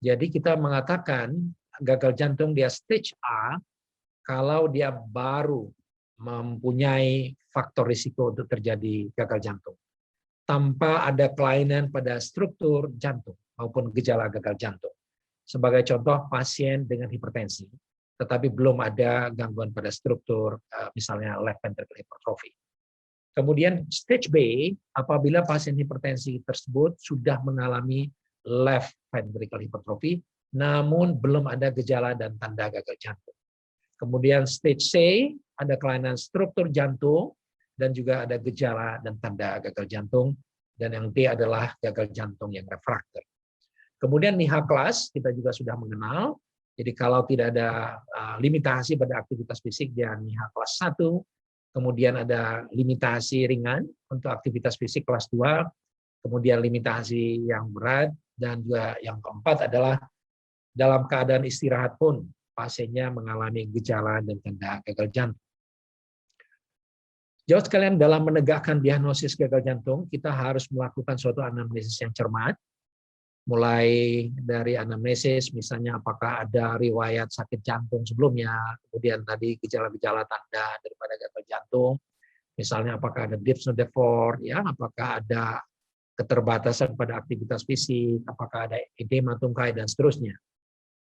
Jadi kita mengatakan gagal jantung dia stage A kalau dia baru mempunyai faktor risiko untuk terjadi gagal jantung tanpa ada kelainan pada struktur jantung maupun gejala gagal jantung. Sebagai contoh pasien dengan hipertensi, tetapi belum ada gangguan pada struktur, misalnya left ventricular hypertrophy. Kemudian stage B, apabila pasien hipertensi tersebut sudah mengalami left ventricular hypertrophy, namun belum ada gejala dan tanda gagal jantung. Kemudian stage C, ada kelainan struktur jantung, dan juga ada gejala dan tanda gagal jantung. Dan yang D adalah gagal jantung yang refraktor. Kemudian NIHA kelas, kita juga sudah mengenal. Jadi kalau tidak ada limitasi pada aktivitas fisik, dia NIHA kelas 1. Kemudian ada limitasi ringan untuk aktivitas fisik kelas 2. Kemudian limitasi yang berat. Dan juga yang keempat adalah dalam keadaan istirahat pun pasiennya mengalami gejala dan tanda gagal jantung. Jauh sekalian, dalam menegakkan diagnosis gagal jantung, kita harus melakukan suatu anamnesis yang cermat. Mulai dari anamnesis, misalnya apakah ada riwayat sakit jantung sebelumnya, kemudian tadi gejala-gejala tanda daripada gagal jantung, misalnya apakah ada dyspnea d'effort, ya, apakah ada keterbatasan pada aktivitas fisik, apakah ada edema tungkai, dan seterusnya.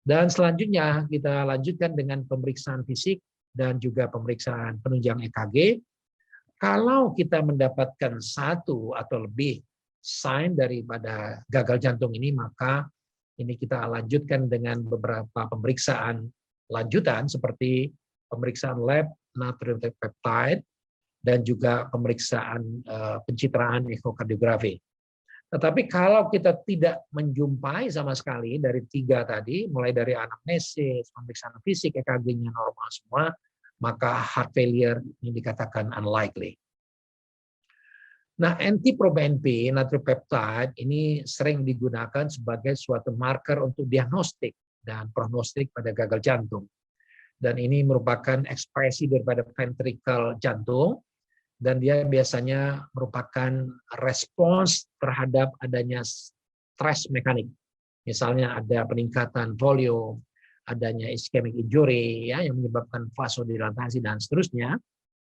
Dan selanjutnya kita lanjutkan dengan pemeriksaan fisik dan juga pemeriksaan penunjang EKG. Kalau kita mendapatkan satu atau lebih sign daripada gagal jantung ini, maka ini kita lanjutkan dengan beberapa pemeriksaan lanjutan seperti pemeriksaan lab natrium peptide dan juga pemeriksaan pencitraan ekokardiografi. Tetapi kalau kita tidak menjumpai sama sekali dari 3 tadi, mulai dari anamnesis, pemeriksaan fisik, EKG-nya normal semua, maka heart failure ini dikatakan unlikely. Nah, NT-proBNP, natrium peptide, ini sering digunakan sebagai suatu marker untuk diagnostik dan prognostik pada gagal jantung. Dan ini merupakan ekspresi daripada ventricle jantung, dan dia biasanya merupakan respons terhadap adanya stres mekanik. Misalnya ada peningkatan volume, adanya ischemic injury ya, yang menyebabkan vasodilatasi dan seterusnya.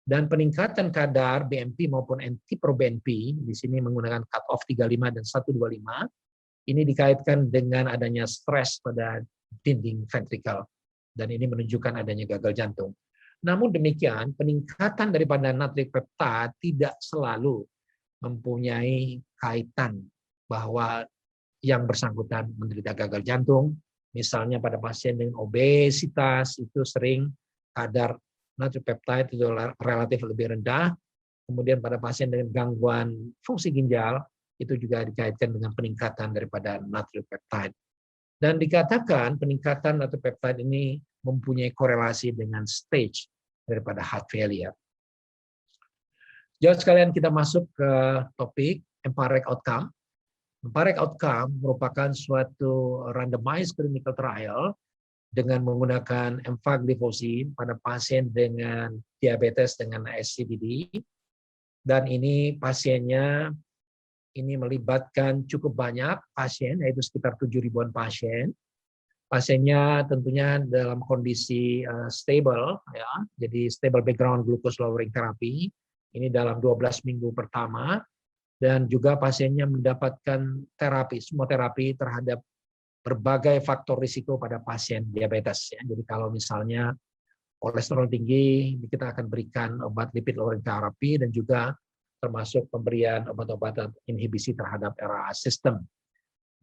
Dan peningkatan kadar BNP maupun NT-proBNP, di sini menggunakan cut-off 35 dan 125, ini dikaitkan dengan adanya stres pada dinding ventrikel. Dan ini menunjukkan adanya gagal jantung. Namun demikian, peningkatan daripada natrium peptide tidak selalu mempunyai kaitan bahwa yang bersangkutan menderita gagal jantung. Misalnya pada pasien dengan obesitas, itu sering kadar natrium peptide itu relatif lebih rendah. Kemudian pada pasien dengan gangguan fungsi ginjal, itu juga dikaitkan dengan peningkatan daripada natrium peptide. Dan dikatakan peningkatan natrium peptide ini mempunyai korelasi dengan stage daripada heart failure. Jauh sekalian kita masuk ke topik empiric outcome. Empiric outcome merupakan suatu randomized clinical trial dengan menggunakan empagliflozin pada pasien dengan diabetes dengan ASCVD. Dan ini pasiennya ini melibatkan cukup banyak pasien, yaitu sekitar 7.000-an pasien. Pasiennya tentunya dalam kondisi stable, ya, jadi stable background glucose lowering therapy. Ini dalam 12 minggu pertama, dan juga pasiennya mendapatkan terapi, semua terapi terhadap berbagai faktor risiko pada pasien diabetes. Ya. Jadi kalau misalnya kolesterol tinggi, kita akan berikan obat lipid lowering therapy dan juga termasuk pemberian obat-obatan inhibisi terhadap RAS system.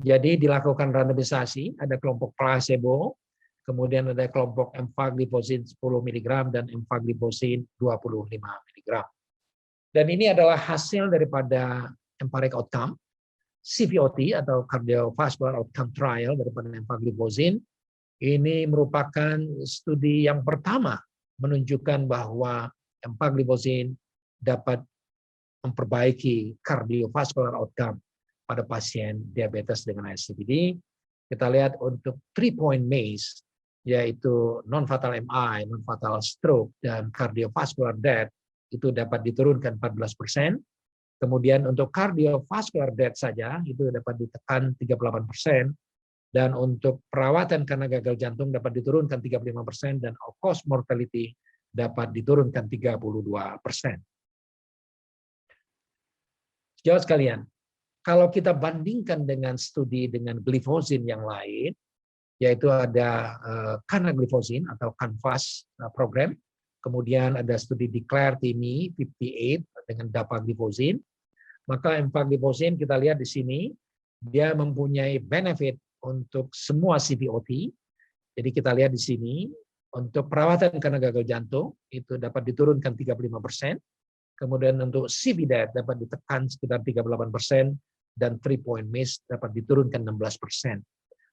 Jadi dilakukan randomisasi, ada kelompok placebo, kemudian ada kelompok empagliflozin 10 mg dan empagliflozin 25 mg. Dan ini adalah hasil daripada empiric outcome, CVOT atau Cardiovascular Outcome Trial daripada empagliflozin. Ini merupakan studi yang pertama menunjukkan bahwa empagliflozin dapat memperbaiki cardiovascular outcome pada pasien diabetes dengan ASCVD. Kita lihat untuk 3-point MACE, yaitu non-fatal MI, non-fatal stroke, dan cardiovascular death, itu dapat diturunkan 14%. Kemudian untuk cardiovascular death saja itu dapat ditekan 38%, dan untuk perawatan karena gagal jantung dapat diturunkan 35%, dan all-cause mortality dapat diturunkan 32%. Jauh sekalian, kalau kita bandingkan dengan studi dengan gliflozin yang lain, yaitu ada canagliflozin atau CANVAS program, kemudian ada studi DECLARE-TIMI 58 dengan dapagliflozin, maka empagliflozin kita lihat di sini, dia mempunyai benefit untuk semua CVOT. Jadi kita lihat di sini, untuk perawatan karena gagal jantung, itu dapat diturunkan 35%, kemudian untuk CV-death dapat ditekan sekitar 38%, dan 3-point MACE dapat diturunkan 16%.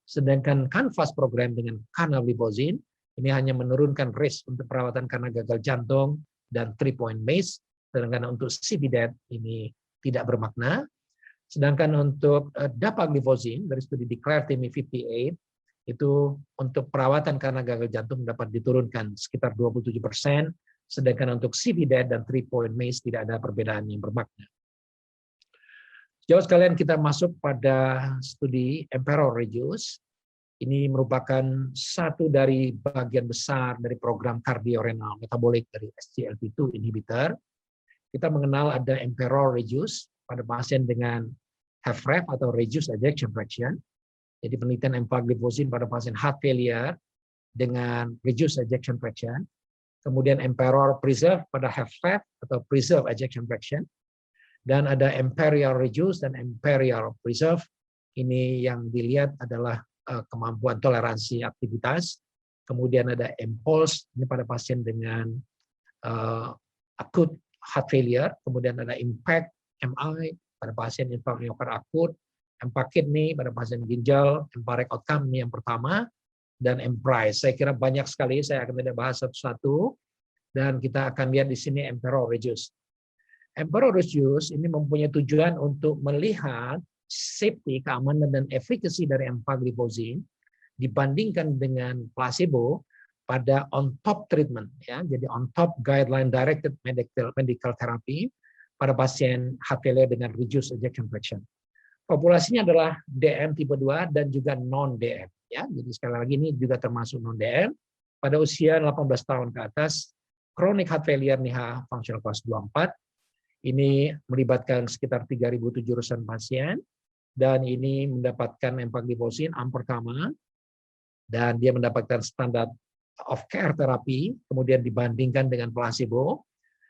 Sedangkan CANVAS program dengan canagliflozin, ini hanya menurunkan risk untuk perawatan karena gagal jantung dan 3-point MACE, sedangkan untuk CV-death ini tidak bermakna. Sedangkan untuk dapagliflozin dari studi DECLARE-TIMI 58, itu untuk perawatan karena gagal jantung dapat diturunkan sekitar 27%, sedangkan untuk CV-death dan 3-point MACE tidak ada perbedaan yang bermakna. Jauh sekalian kita masuk pada studi EMPEROR-REDUCE. Ini merupakan satu dari bagian besar dari program kardiorenal metabolik dari SGLT2 inhibitor. Kita mengenal ada EMPEROR-REDUCE pada pasien dengan HFrEF atau reduced ejection fraction. Jadi penelitian empagliflozin pada pasien heart failure dengan reduced ejection fraction. Kemudian EMPEROR-PRESERVE pada HFrEF atau preserve ejection fraction. Dan ada EMPERIAL-REDUCE dan EMPERIAL-PRESERVE. Ini yang dilihat adalah kemampuan toleransi aktivitas. Kemudian ada EMPULSE, ini pada pasien dengan acute heart failure. Kemudian ada IMPACT, MI, pada pasien infark miokard akut. EMPA-KIDNEY pada pasien ginjal. EMPIRIC outcome ini yang pertama. Dan EMPRISE. Saya kira banyak sekali, saya akan tidak bahas satu-satu. Dan kita akan lihat di sini EMPEROR-REDUCE. EMPEROR-REDUCE ini mempunyai tujuan untuk melihat safety, keamanan, dan efficacy dari empagliflozin dibandingkan dengan placebo pada on-top treatment, ya, jadi on-top guideline-directed medical therapy pada pasien heart failure dengan reduced ejection fraction. Populasinya adalah DM tipe 2 dan juga non-DM. Ya, jadi sekali lagi ini juga termasuk non-DM. Pada usia 18 tahun ke atas, chronic heart failure NIHA functional class 24. Ini melibatkan sekitar 3.700 pasien, dan ini mendapatkan empagliflozin arm pertama, dan dia mendapatkan standar of care terapi, kemudian dibandingkan dengan placebo.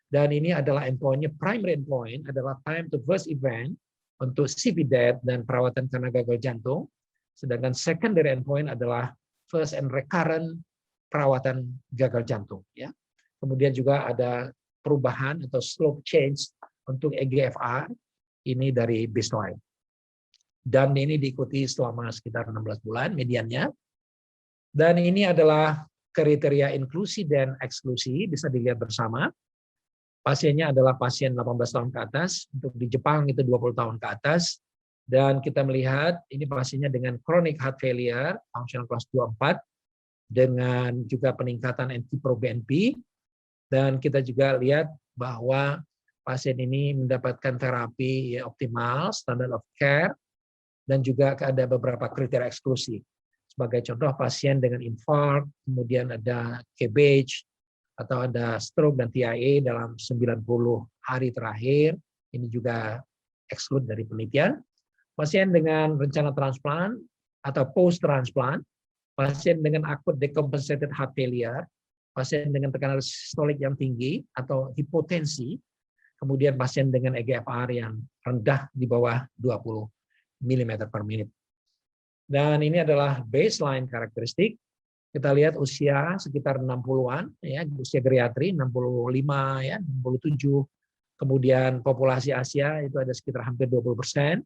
Dan ini adalah endpointnya, primary endpoint adalah time to first event untuk CV death dan perawatan karena gagal jantung. Sedangkan secondary endpoint adalah first and recurrent perawatan gagal jantung. Ya. Kemudian juga ada perubahan atau slope change untuk eGFR ini dari baseline. Dan ini diikuti selama sekitar 16 bulan mediannya. Dan ini adalah kriteria inklusi dan eksklusi, bisa dilihat bersama. Pasiennya adalah pasien 18 tahun ke atas, untuk di Jepang itu 20 tahun ke atas. Dan kita melihat ini pasiennya dengan chronic heart failure, functional class 24, dengan juga peningkatan NT-proBNP. Dan kita juga lihat bahwa pasien ini mendapatkan terapi optimal, standard of care, dan juga ada beberapa kriteria eksklusi. Sebagai contoh, pasien dengan infark, kemudian ada CABG, atau ada stroke dan TIA dalam 90 hari terakhir, ini juga exclude dari penelitian. Pasien dengan rencana transplant atau post-transplant, pasien dengan acute decompensated heart failure, pasien dengan tekanan sistolik yang tinggi atau hipotensi, kemudian pasien dengan eGFR yang rendah di bawah 20 mm per menit. Dan ini adalah baseline karakteristik. Kita lihat usia sekitar 60-an, ya, usia geriatri 65, ya, 67. Kemudian populasi Asia itu ada sekitar hampir 20%.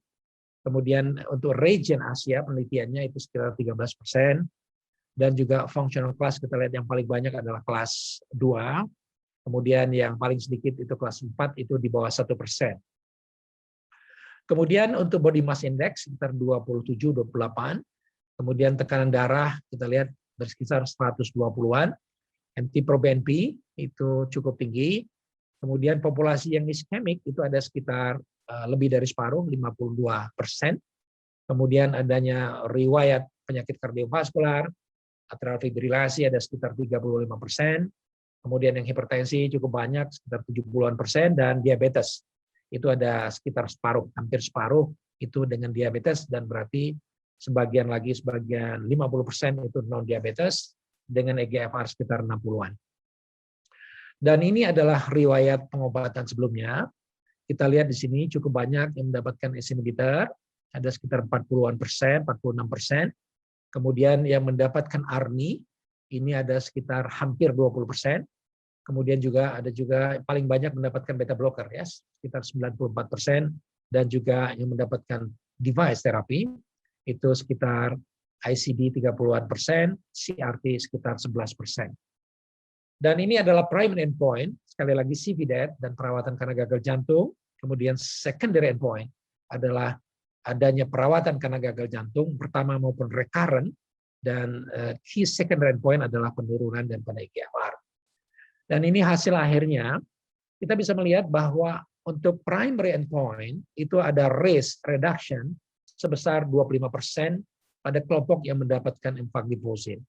Kemudian untuk region Asia penelitiannya itu sekitar 13%. Dan juga functional class kita lihat yang paling banyak adalah kelas 2. Kemudian yang paling sedikit itu kelas 4, itu di bawah 1%. Kemudian untuk body mass index sekitar 27-28. Kemudian tekanan darah kita lihat berkisar 120-an. NT-proBNP itu cukup tinggi. Kemudian populasi yang iskemik itu ada sekitar lebih dari separuh, 52%. Kemudian adanya riwayat penyakit kardiovaskular, atrial fibrilasi ada sekitar 35%. Kemudian yang hipertensi cukup banyak, sekitar 70-an%, dan diabetes itu ada sekitar separuh, hampir separuh itu dengan diabetes, dan berarti sebagian 50% itu non diabetes dengan eGFR sekitar 60-an. Dan ini adalah riwayat pengobatan sebelumnya. Kita lihat di sini cukup banyak yang mendapatkan ACE inhibitor, ada sekitar 40-an%, 46%. Kemudian yang mendapatkan ARNI ini ada sekitar hampir 20%. Kemudian juga ada juga paling banyak mendapatkan beta blocker, ya, sekitar 94%, dan juga yang mendapatkan device terapi itu sekitar ICD 30-an%, CRT sekitar 11%. Dan ini adalah primary endpoint, sekali lagi CV death dan perawatan karena gagal jantung. Kemudian secondary endpoint adalah adanya perawatan karena gagal jantung pertama maupun recurrent, dan key secondary endpoint adalah penurunan daripada eGFR. Dan ini hasil akhirnya, kita bisa melihat bahwa untuk primary endpoint itu ada risk reduction sebesar 25% pada kelompok yang mendapatkan empagliflozin.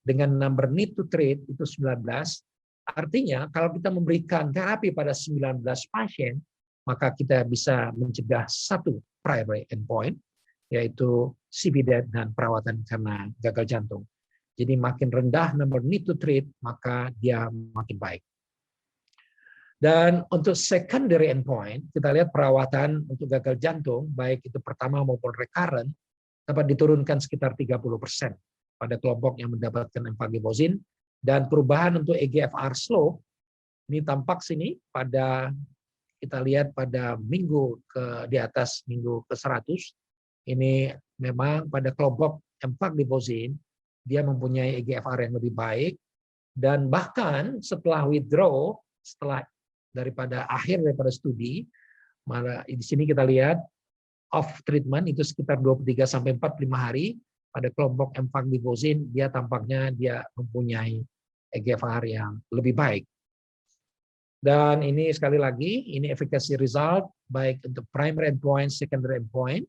Dengan number need to treat itu 19, artinya kalau kita memberikan terapi pada 19 pasien, maka kita bisa mencegah satu primary endpoint, yaitu CV death dan perawatan karena gagal jantung. Jadi makin rendah number need to treat, maka dia makin baik. Dan untuk secondary endpoint, kita lihat perawatan untuk gagal jantung, baik itu pertama maupun recurrent, dapat diturunkan sekitar 30% pada kelompok yang mendapatkan empagliflozin. Dan perubahan untuk eGFR slope, ini tampak sini pada, kita lihat pada minggu di atas minggu ke-100, ini memang pada kelompok empagliflozin, dia mempunyai eGFR yang lebih baik, dan bahkan setelah withdraw, setelah daripada akhir daripada studi, malah di sini kita lihat off treatment itu sekitar 23-45 hari, pada kelompok empagliflozin dia tampaknya dia mempunyai eGFR yang lebih baik. Dan ini sekali lagi, ini efficacy result baik untuk primary endpoint, secondary endpoint.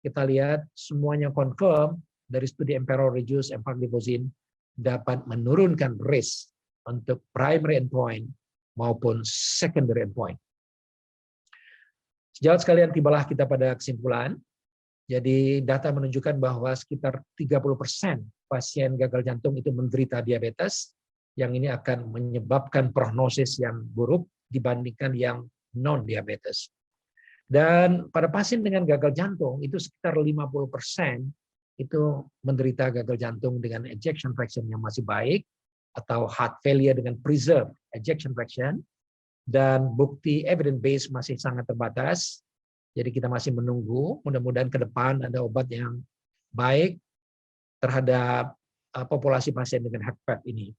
kita lihat semuanya confirm dari studi Emperor Reduce empagliflozin dapat menurunkan risk untuk primary endpoint maupun secondary endpoint. Sejawat sekalian, tibalah kita pada kesimpulan. Jadi data menunjukkan bahwa sekitar 30% pasien gagal jantung itu menderita diabetes, yang ini akan menyebabkan prognosis yang buruk dibandingkan yang non-diabetes. Dan pada pasien dengan gagal jantung itu sekitar 50% itu menderita gagal jantung dengan ejection fraction yang masih baik, atau heart failure dengan preserved ejection fraction, dan bukti evidence base masih sangat terbatas. Jadi kita masih menunggu, mudah-mudahan ke depan ada obat yang baik terhadap populasi pasien dengan HFpEF ini.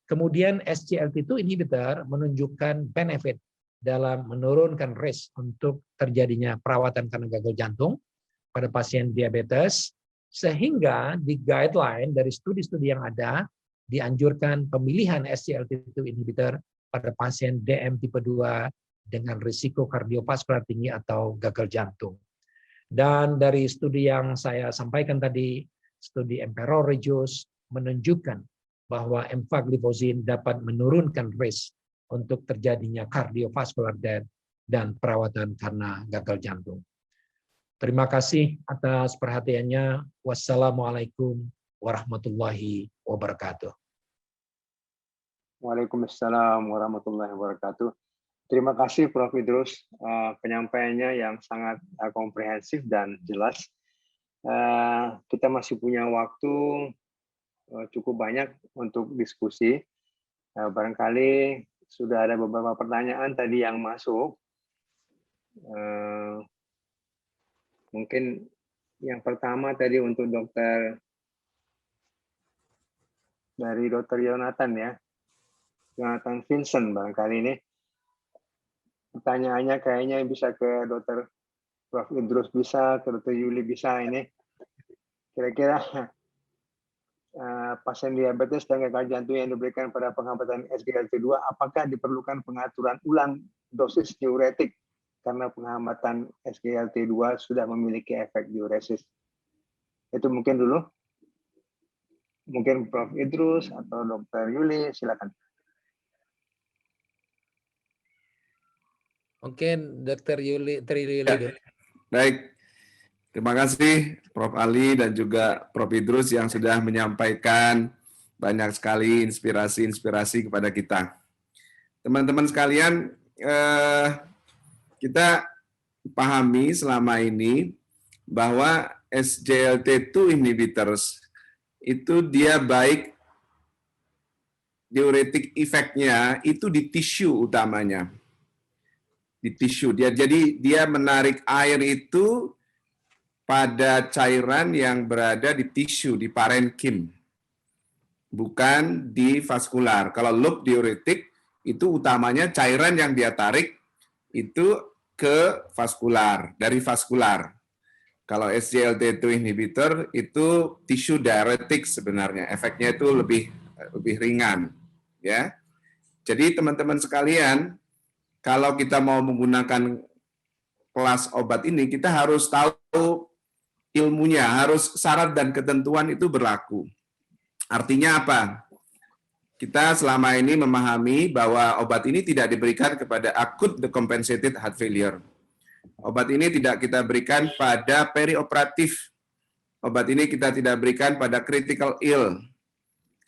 Kemudian SGLT2 inhibitor menunjukkan benefit dalam menurunkan risk untuk terjadinya perawatan karena gagal jantung pada pasien diabetes, sehingga di guideline dari studi-studi yang ada dianjurkan pemilihan SGLT2 inhibitor pada pasien DM tipe 2 dengan risiko kardiovaskular tinggi atau gagal jantung. Dan dari studi yang saya sampaikan tadi, studi Emperor Reduce menunjukkan bahwa empagliflozin dapat menurunkan risk untuk terjadinya cardiovascular death dan perawatan karena gagal jantung. Terima kasih atas perhatiannya. Wassalamualaikum warahmatullahi wabarakatuh. Waalaikumsalam warahmatullahi wabarakatuh. Terima kasih Prof. Idrus, penyampaiannya yang sangat komprehensif dan jelas. Kita masih punya waktu cukup banyak untuk diskusi. Barangkali sudah ada beberapa pertanyaan tadi yang masuk. Mungkin yang pertama tadi untuk dari Dr. Yonatan ya, Yonatan Vincent barangkali ini. Pertanyaannya kayaknya bisa ke Dr. Prof. Idrus bisa, ke Dr. Yuli bisa ini. Kira-kira pasien diabetes dan gagal jantung yang diberikan pada penghambatan SGLT2, apakah diperlukan pengaturan ulang dosis diuretik karena penghambatan SGLT2 sudah memiliki efek diuresis? Itu mungkin dulu. Mungkin Prof. Idrus atau Dr. Yuli, silakan. Mungkin Dr. Yuli. Ya. Baik, terima kasih Prof. Ali dan juga Prof. Idrus yang sudah menyampaikan banyak sekali inspirasi-inspirasi kepada kita. Teman-teman sekalian, kita pahami selama ini bahwa SGLT2 inhibitors itu dia baik diuretik efeknya itu di tisu utamanya. Di tisu. Jadi dia menarik air itu pada cairan yang berada di tisu, di parenkim. Bukan di vaskular. Kalau loop diuretik, itu utamanya cairan yang dia tarik itu ke vaskular, dari vaskular. Kalau SGLT2 inhibitor itu tisu diuretik sebenarnya. Efeknya itu lebih ringan. Ya. Jadi teman-teman sekalian, kalau kita mau menggunakan kelas obat ini, kita harus tahu ilmunya, harus syarat dan ketentuan itu berlaku. Artinya apa? Kita selama ini memahami bahwa obat ini tidak diberikan kepada acute decompensated heart failure. Obat ini tidak kita berikan pada perioperatif. Obat ini kita tidak berikan pada critical ill.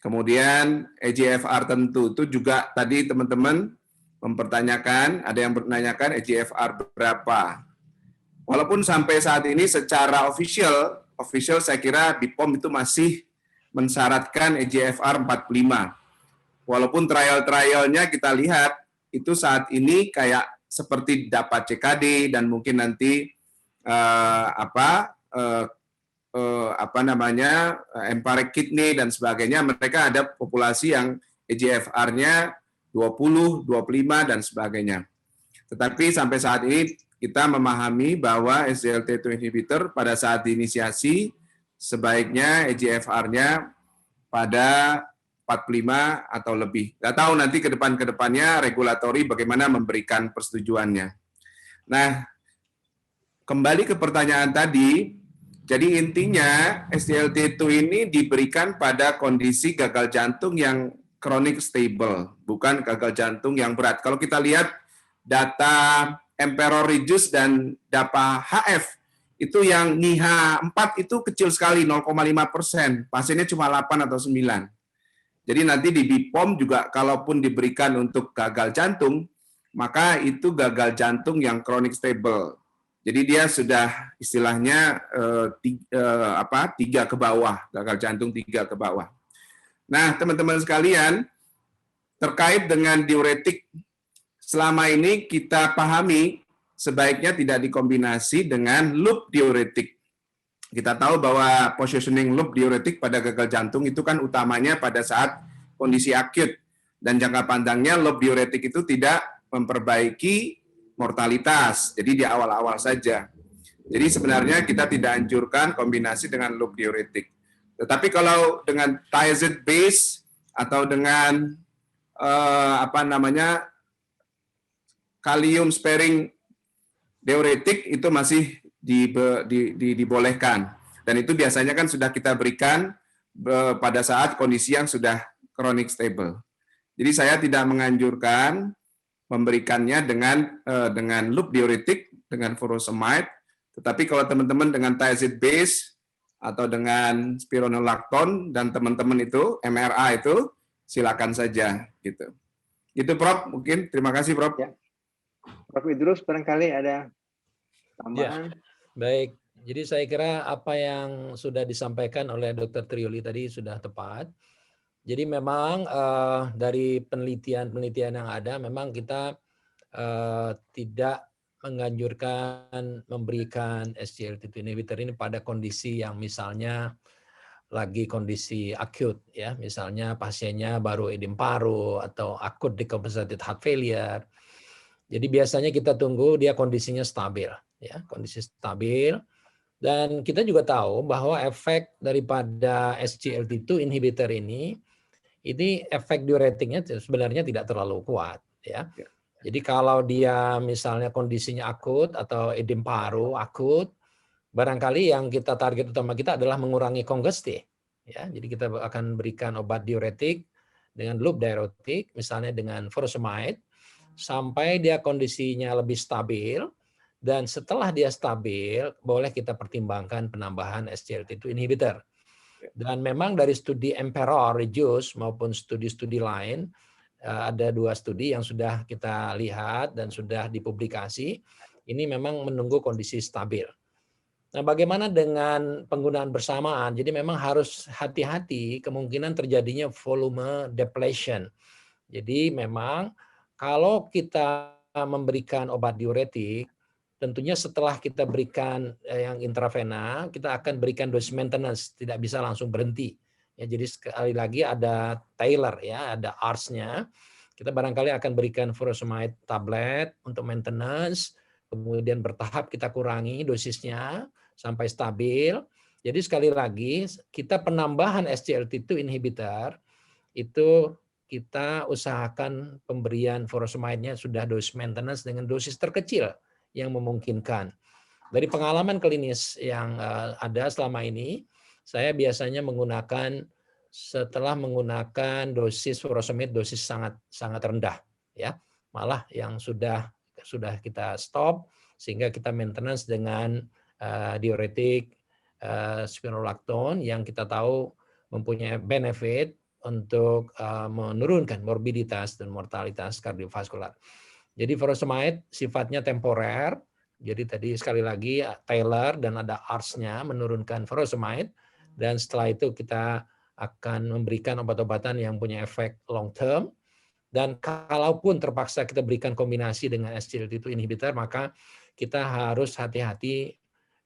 Kemudian eGFR tentu, itu juga tadi teman-teman mempertanyakan, ada yang menanyakan eGFR berapa. Walaupun sampai saat ini secara official saya kira BPOM itu masih mensyaratkan eGFR 45. Walaupun trial-trialnya kita lihat, itu saat ini kayak seperti dapat CKD dan mungkin nanti empiric kidney dan sebagainya, mereka ada populasi yang eGFR-nya 20, 25, dan sebagainya. Tetapi sampai saat ini kita memahami bahwa SGLT2 inhibitor pada saat diinisiasi sebaiknya eGFR-nya pada 45 atau lebih. Nggak tahu nanti ke depannya regulatori bagaimana memberikan persetujuannya. Nah, kembali ke pertanyaan tadi, Jadi intinya SGLT2 ini diberikan pada kondisi gagal jantung yang chronic stable, bukan gagal jantung yang berat. Kalau kita lihat data Emperor Reduce dan data HF, itu yang NIHA 4 itu kecil sekali, 0,5%. Pasiennya cuma 8 atau 9. Jadi nanti di BPOM juga kalaupun diberikan untuk gagal jantung, maka itu gagal jantung yang chronic stable. Jadi dia sudah istilahnya 3 ke bawah, gagal jantung 3 ke bawah. Nah, teman-teman sekalian, terkait dengan diuretik, selama ini kita pahami sebaiknya tidak dikombinasi dengan loop diuretik. Kita tahu bahwa positioning loop diuretik pada gagal jantung itu kan utamanya pada saat kondisi akut, dan jangka pandangnya loop diuretik itu tidak memperbaiki mortalitas, jadi di awal-awal saja. Jadi sebenarnya kita tidak anjurkan kombinasi dengan loop diuretik. Tetapi kalau dengan thiazide base atau dengan kalium sparing diuretik itu masih dibolehkan. Dan itu biasanya kan sudah kita berikan pada saat kondisi yang sudah chronic stable. Jadi saya tidak menganjurkan memberikannya dengan loop diuretik, dengan furosemide, tetapi kalau teman-teman dengan thiazide base atau dengan spironolactone dan teman-teman itu MRA itu silakan saja gitu. Itu Prof, mungkin terima kasih Prof. Ya. Prof Idrus barangkali ada tambahan. Ya, baik. Jadi saya kira apa yang sudah disampaikan oleh Dr. Triuli tadi sudah tepat. Jadi memang dari penelitian yang ada, memang kita tidak menganjurkan memberikan SGLT2 inhibitor ini pada kondisi yang misalnya lagi kondisi akut, ya, misalnya pasiennya baru edem paru atau akut decompensated heart failure. Jadi biasanya kita tunggu dia kondisinya stabil, ya, kondisi stabil. Dan kita juga tahu bahwa efek daripada SGLT2 inhibitor ini efek diuretiknya sebenarnya tidak terlalu kuat, ya. Jadi kalau dia misalnya kondisinya akut atau edem paru akut, barangkali yang kita target utama kita adalah mengurangi kongesti, ya. Jadi kita akan berikan obat diuretik dengan loop diuretik, misalnya dengan furosemide, sampai dia kondisinya lebih stabil, dan setelah dia stabil, boleh kita pertimbangkan penambahan SGLT2 inhibitor. Dan memang dari studi Emperor Reduce maupun studi-studi lain, ada 2 studi yang sudah kita lihat dan sudah dipublikasi, ini memang menunggu kondisi stabil. Nah, bagaimana dengan penggunaan bersamaan? Jadi memang harus hati-hati kemungkinan terjadinya volume depletion. Jadi memang kalau kita memberikan obat diuretik, tentunya setelah kita berikan yang intravena, kita akan berikan dosis maintenance, tidak bisa langsung berhenti. Ya, jadi sekali lagi ada Taylor, ya, ada ARS-nya. Kita barangkali akan berikan furosemide tablet untuk maintenance, kemudian bertahap kita kurangi dosisnya sampai stabil. Jadi sekali lagi kita penambahan SGLT2 inhibitor itu kita usahakan pemberian furosemide-nya sudah dosis maintenance dengan dosis terkecil yang memungkinkan. Dari pengalaman klinis yang ada selama ini, saya biasanya menggunakan setelah menggunakan dosis furosemide dosis sangat rendah, ya. Malah yang sudah kita stop sehingga kita maintenance dengan diuretik spironolactone yang kita tahu mempunyai benefit untuk menurunkan morbiditas dan mortalitas kardiovaskular. Jadi furosemide sifatnya temporer. Jadi tadi sekali lagi Taylor dan ada ARS-nya menurunkan furosemide, dan setelah itu kita akan memberikan obat-obatan yang punya efek long term. Dan kalaupun terpaksa kita berikan kombinasi dengan SGLT2 inhibitor, maka kita harus hati-hati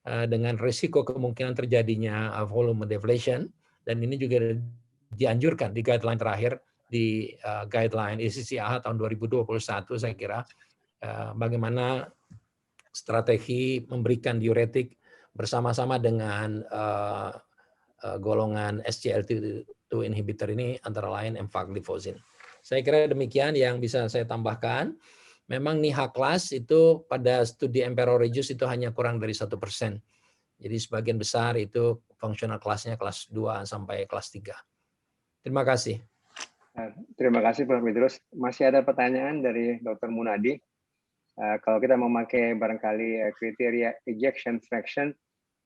dengan risiko kemungkinan terjadinya volume depletion, dan ini juga dianjurkan di guideline terakhir di guideline ECCA tahun 2021, saya kira bagaimana strategi memberikan diuretik bersama-sama dengan golongan SGLT2 inhibitor ini antara lain empagliflozin. Saya kira demikian yang bisa saya tambahkan. Memang NIHA class itu pada studi Emperor Reduce itu hanya kurang dari 1%. Jadi sebagian besar itu functional kelasnya kelas 2 sampai kelas 3. Terima kasih. Terima kasih Prof. Idrus. Masih ada pertanyaan dari Dr. Munadi. Kalau kita memakai barangkali kriteria ejection fraction,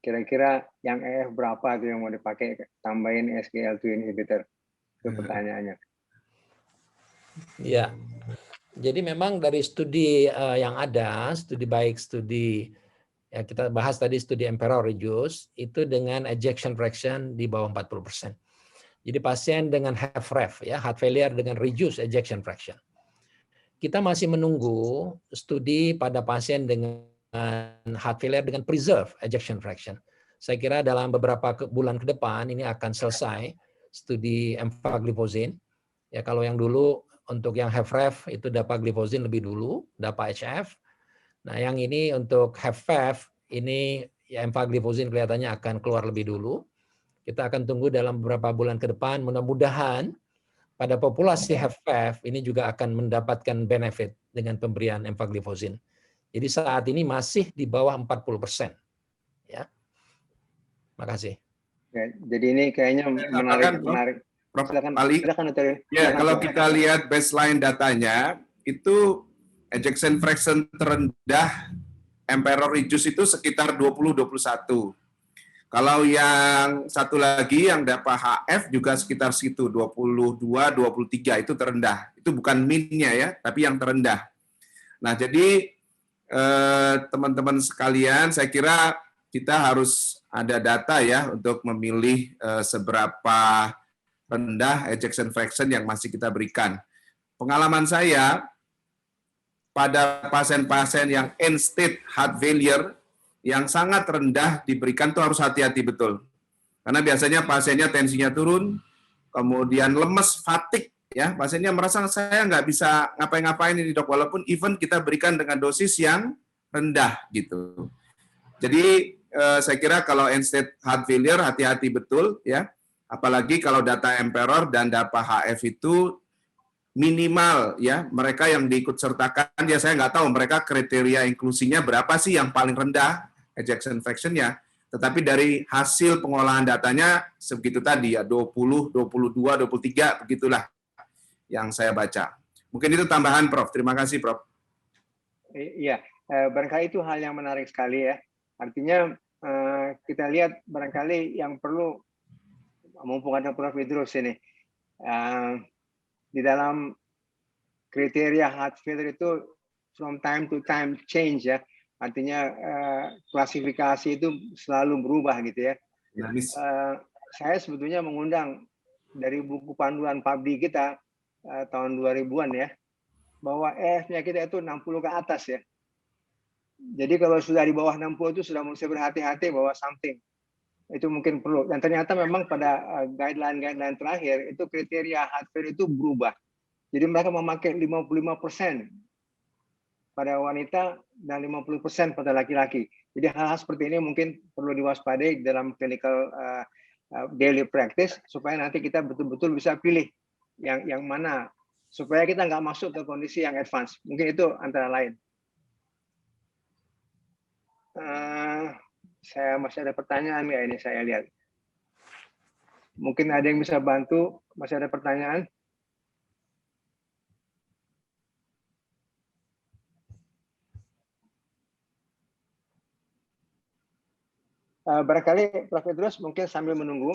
kira-kira yang EF berapa itu yang mau dipakai tambahin SGLT2 inhibitor? Itu pertanyaannya. Ya, jadi memang dari studi yang ada, studi baik studi ya kita bahas tadi studi Emperor Reduce itu dengan ejection fraction di bawah 40%. Jadi pasien dengan HFrEF ya, heart failure dengan reduced ejection fraction. Kita masih menunggu studi pada pasien dengan heart failure dengan preserve ejection fraction. Saya kira dalam beberapa bulan ke depan ini akan selesai studi empagliflozin. Ya kalau yang dulu untuk yang HFrEF itu dapagliflozin lebih dulu, DAPA-HF. Nah, yang ini untuk HFpEF ini ya empagliflozin kelihatannya akan keluar lebih dulu. Kita akan tunggu dalam beberapa bulan ke depan, mudah-mudahan pada populasi HFpEF ini juga akan mendapatkan benefit dengan pemberian empagliflozin. Jadi saat ini masih di bawah 40%. Ya. Makasih. Ya, jadi ini kayaknya menarik. Prof. Silakan, Ali. silakan. Ya, kalau kita lihat baseline datanya, itu ejection fraction terendah Emperor Reduce itu sekitar 20-21. Kalau yang satu lagi yang DAPA-HF juga sekitar situ 22-23 itu terendah. Itu bukan min-nya ya, tapi yang terendah. Nah, jadi teman-teman sekalian, saya kira kita harus ada data ya untuk memilih seberapa rendah ejection fraction yang masih kita berikan. Pengalaman saya pada pasien-pasien yang end stage heart failure yang sangat rendah diberikan tuh harus hati-hati betul. Karena biasanya pasiennya tensinya turun, kemudian lemes, fatigue, ya pasiennya merasa saya nggak bisa ngapain-ngapain ini dok, walaupun even kita berikan dengan dosis yang rendah gitu. Jadi saya kira kalau end stage heart failure hati-hati betul ya, apalagi kalau data Emperor dan DAPA-HF itu minimal ya, mereka yang diikut sertakan ya saya nggak tahu mereka kriteria inklusinya berapa sih yang paling rendah ejection fraction-nya, tetapi dari hasil pengolahan datanya sebegitu tadi ya 20, 22, 23 begitulah yang saya baca. Mungkin itu tambahan Prof. Terima kasih Prof. Iya, barangkali itu hal yang menarik sekali ya. Artinya kita lihat barangkali yang perlu, mumpung ada Prof. Idrus ini, di dalam kriteria heart failure itu from time to time change ya. Artinya klasifikasi itu selalu berubah gitu ya. Saya sebetulnya mengundang dari buku panduan PABDI kita tahun 2000-an ya, bahwa EF-nya kita itu 60 ke atas ya. Jadi kalau sudah di bawah 60 itu sudah mesti berhati-hati bahwa something itu mungkin perlu. Dan ternyata memang pada guideline terakhir itu kriteria heart failure itu berubah. Jadi mereka memakai 55% pada wanita dan 50% pada laki-laki. Jadi hal-hal seperti ini mungkin perlu diwaspadai dalam clinical daily practice supaya nanti kita betul-betul bisa pilih yang mana supaya kita nggak masuk ke kondisi yang advance. Mungkin itu antara lain. Saya masih ada pertanyaan ya ini saya lihat. Mungkin ada yang bisa bantu, masih ada pertanyaan? Barangkali Prof. Idrus mungkin sambil menunggu,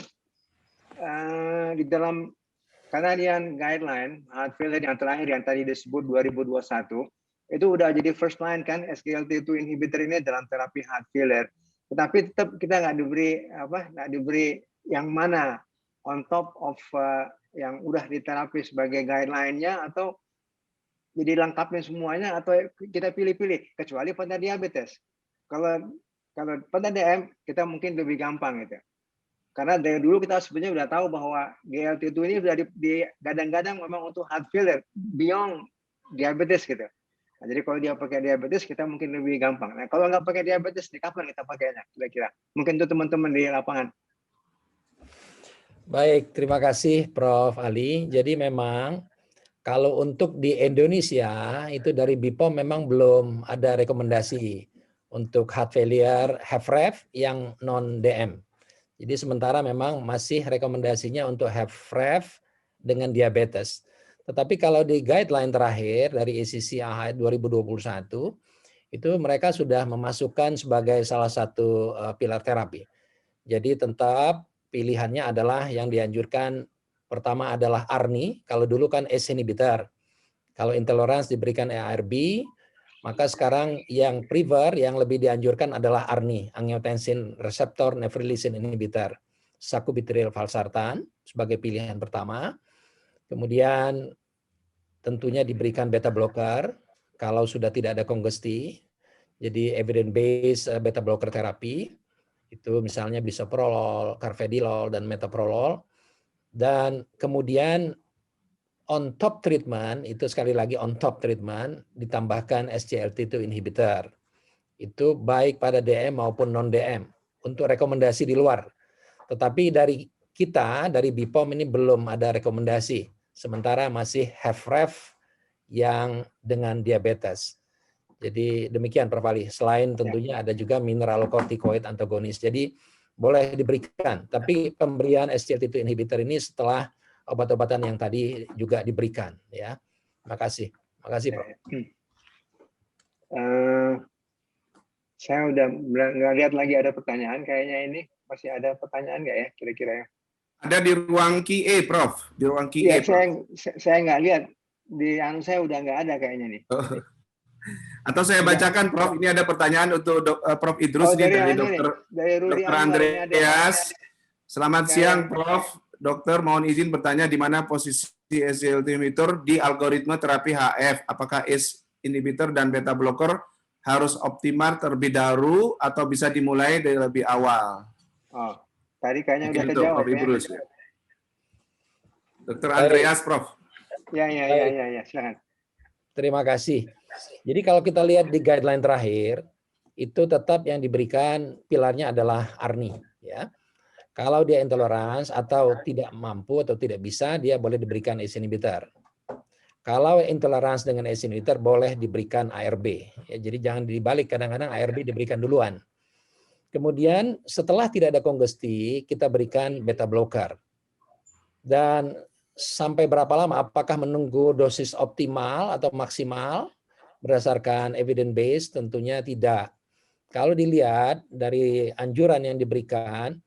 di dalam Canadian guideline heart failure yang terakhir yang tadi disebut 2021 itu udah jadi first line kan SGLT2 inhibitor ini dalam terapi heart failure. Tetapi tetap kita nggak diberi yang mana on top of yang udah diterapi sebagai guideline-nya atau jadi lengkapnya semuanya atau kita pilih-pilih kecuali pada diabetes. Kalau pada DM kita mungkin lebih gampang gitu. Karena dari dulu kita sebenarnya sudah tahu bahwa GLT2 ini sudah digadang-gadang memang untuk heart failure beyond diabetes gitu. Nah, jadi kalau dia pakai diabetes kita mungkin lebih gampang. Nah, kalau nggak pakai diabetes, di kapan kita pakainya kira-kira? Mungkin itu teman-teman di lapangan. Baik, terima kasih Prof. Ali. Jadi memang kalau untuk di Indonesia itu dari BPOM memang belum ada rekomendasi untuk heart failure HFrEF yang non-DM. Jadi sementara memang masih rekomendasinya untuk HFrEF dengan diabetes. Tetapi kalau di guideline terakhir dari ACC AHA 2021, itu mereka sudah memasukkan sebagai salah satu pilar terapi. Jadi tetap pilihannya adalah yang dianjurkan pertama adalah ARNI, kalau dulu kan ACE inhibitor. Kalau intolerance diberikan ARB, maka sekarang yang prefer, yang lebih dianjurkan adalah ARNI, angiotensin receptor nephrilicin inhibitor, sacubitril valsartan sebagai pilihan pertama. Kemudian tentunya diberikan beta blocker kalau sudah tidak ada kongesti. Jadi evidence based beta blocker terapi itu misalnya bisoprolol, carvedilol dan metoprolol. Dan kemudian on top treatment, itu sekali lagi on top treatment, ditambahkan SGLT2 inhibitor. Itu baik pada DM maupun non-DM, untuk rekomendasi di luar. Tetapi dari kita, dari BPOM ini belum ada rekomendasi. Sementara masih HFrEF yang dengan diabetes. Jadi demikian Prof. Ali. Selain tentunya ada juga mineralocorticoid antagonis. Jadi boleh diberikan. Tapi pemberian SGLT2 inhibitor ini setelah obat-obatan yang tadi juga diberikan, ya. Makasih, makasih, Prof. Saya udah nggak lihat lagi ada pertanyaan, kayaknya ini masih ada pertanyaan nggak ya, kira-kira ya? Ada di ruang QA, Prof. Di ruang QA. Iya, saya nggak lihat di anu saya udah nggak ada kayaknya nih. Atau saya bacakan, Prof. Ini ada pertanyaan untuk Prof. Idrus dari Dr. Andreas. Selamat siang, Prof. Dokter, mohon izin bertanya di mana posisi SGLT inhibitor di algoritma terapi HF. Apakah ACE inhibitor dan beta blocker harus optimal terlebih dahulu atau bisa dimulai dari lebih awal? Oh, tadi kayaknya mungkin udah terjawab Prof. Idrus, ya. Dr. Andreas, Prof. Ya, silakan. Terima kasih. Jadi kalau kita lihat di guideline terakhir, itu tetap yang diberikan pilarnya adalah ARNI, ya. Kalau dia intolerance atau tidak mampu atau tidak bisa, dia boleh diberikan ACE inhibitor. Kalau intolerance dengan ACE inhibitor boleh diberikan ARB. Ya, jadi jangan dibalik, kadang-kadang ARB diberikan duluan. Kemudian setelah tidak ada kongesti, kita berikan beta blocker. Dan sampai berapa lama? Apakah menunggu dosis optimal atau maksimal? Berdasarkan evidence based tentunya tidak. Kalau dilihat dari anjuran yang diberikan,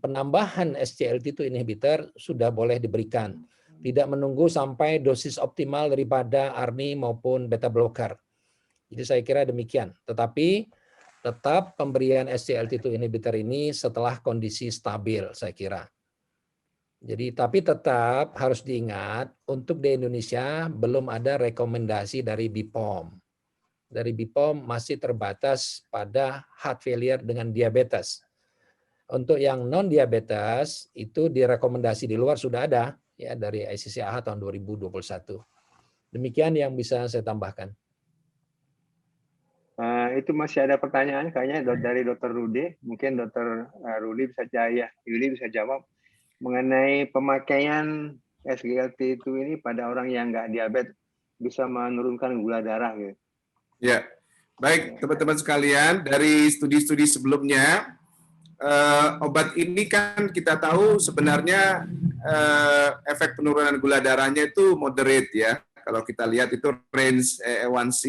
penambahan SGLT2 inhibitor sudah boleh diberikan. Tidak menunggu sampai dosis optimal daripada ARNI maupun beta blocker. Jadi saya kira demikian. Tetapi tetap pemberian SGLT2 inhibitor ini setelah kondisi stabil, saya kira. Jadi tapi tetap harus diingat, untuk di Indonesia belum ada rekomendasi dari BPOM. Dari BPOM masih terbatas pada heart failure dengan diabetes. Untuk yang non-diabetes itu direkomendasi di luar sudah ada ya dari ACC AHA tahun 2021. Demikian yang bisa saya tambahkan. Itu masih ada pertanyaan kayaknya dari Dr. Rudy. Mungkin Dr. Rudy bisa jawab mengenai pemakaian SGLT2 ini pada orang yang nggak diabetes bisa menurunkan gula darah gitu. Ya, baik teman-teman sekalian, dari studi-studi sebelumnya obat ini kan kita tahu sebenarnya efek penurunan gula darahnya itu moderate ya. Kalau kita lihat itu range A1C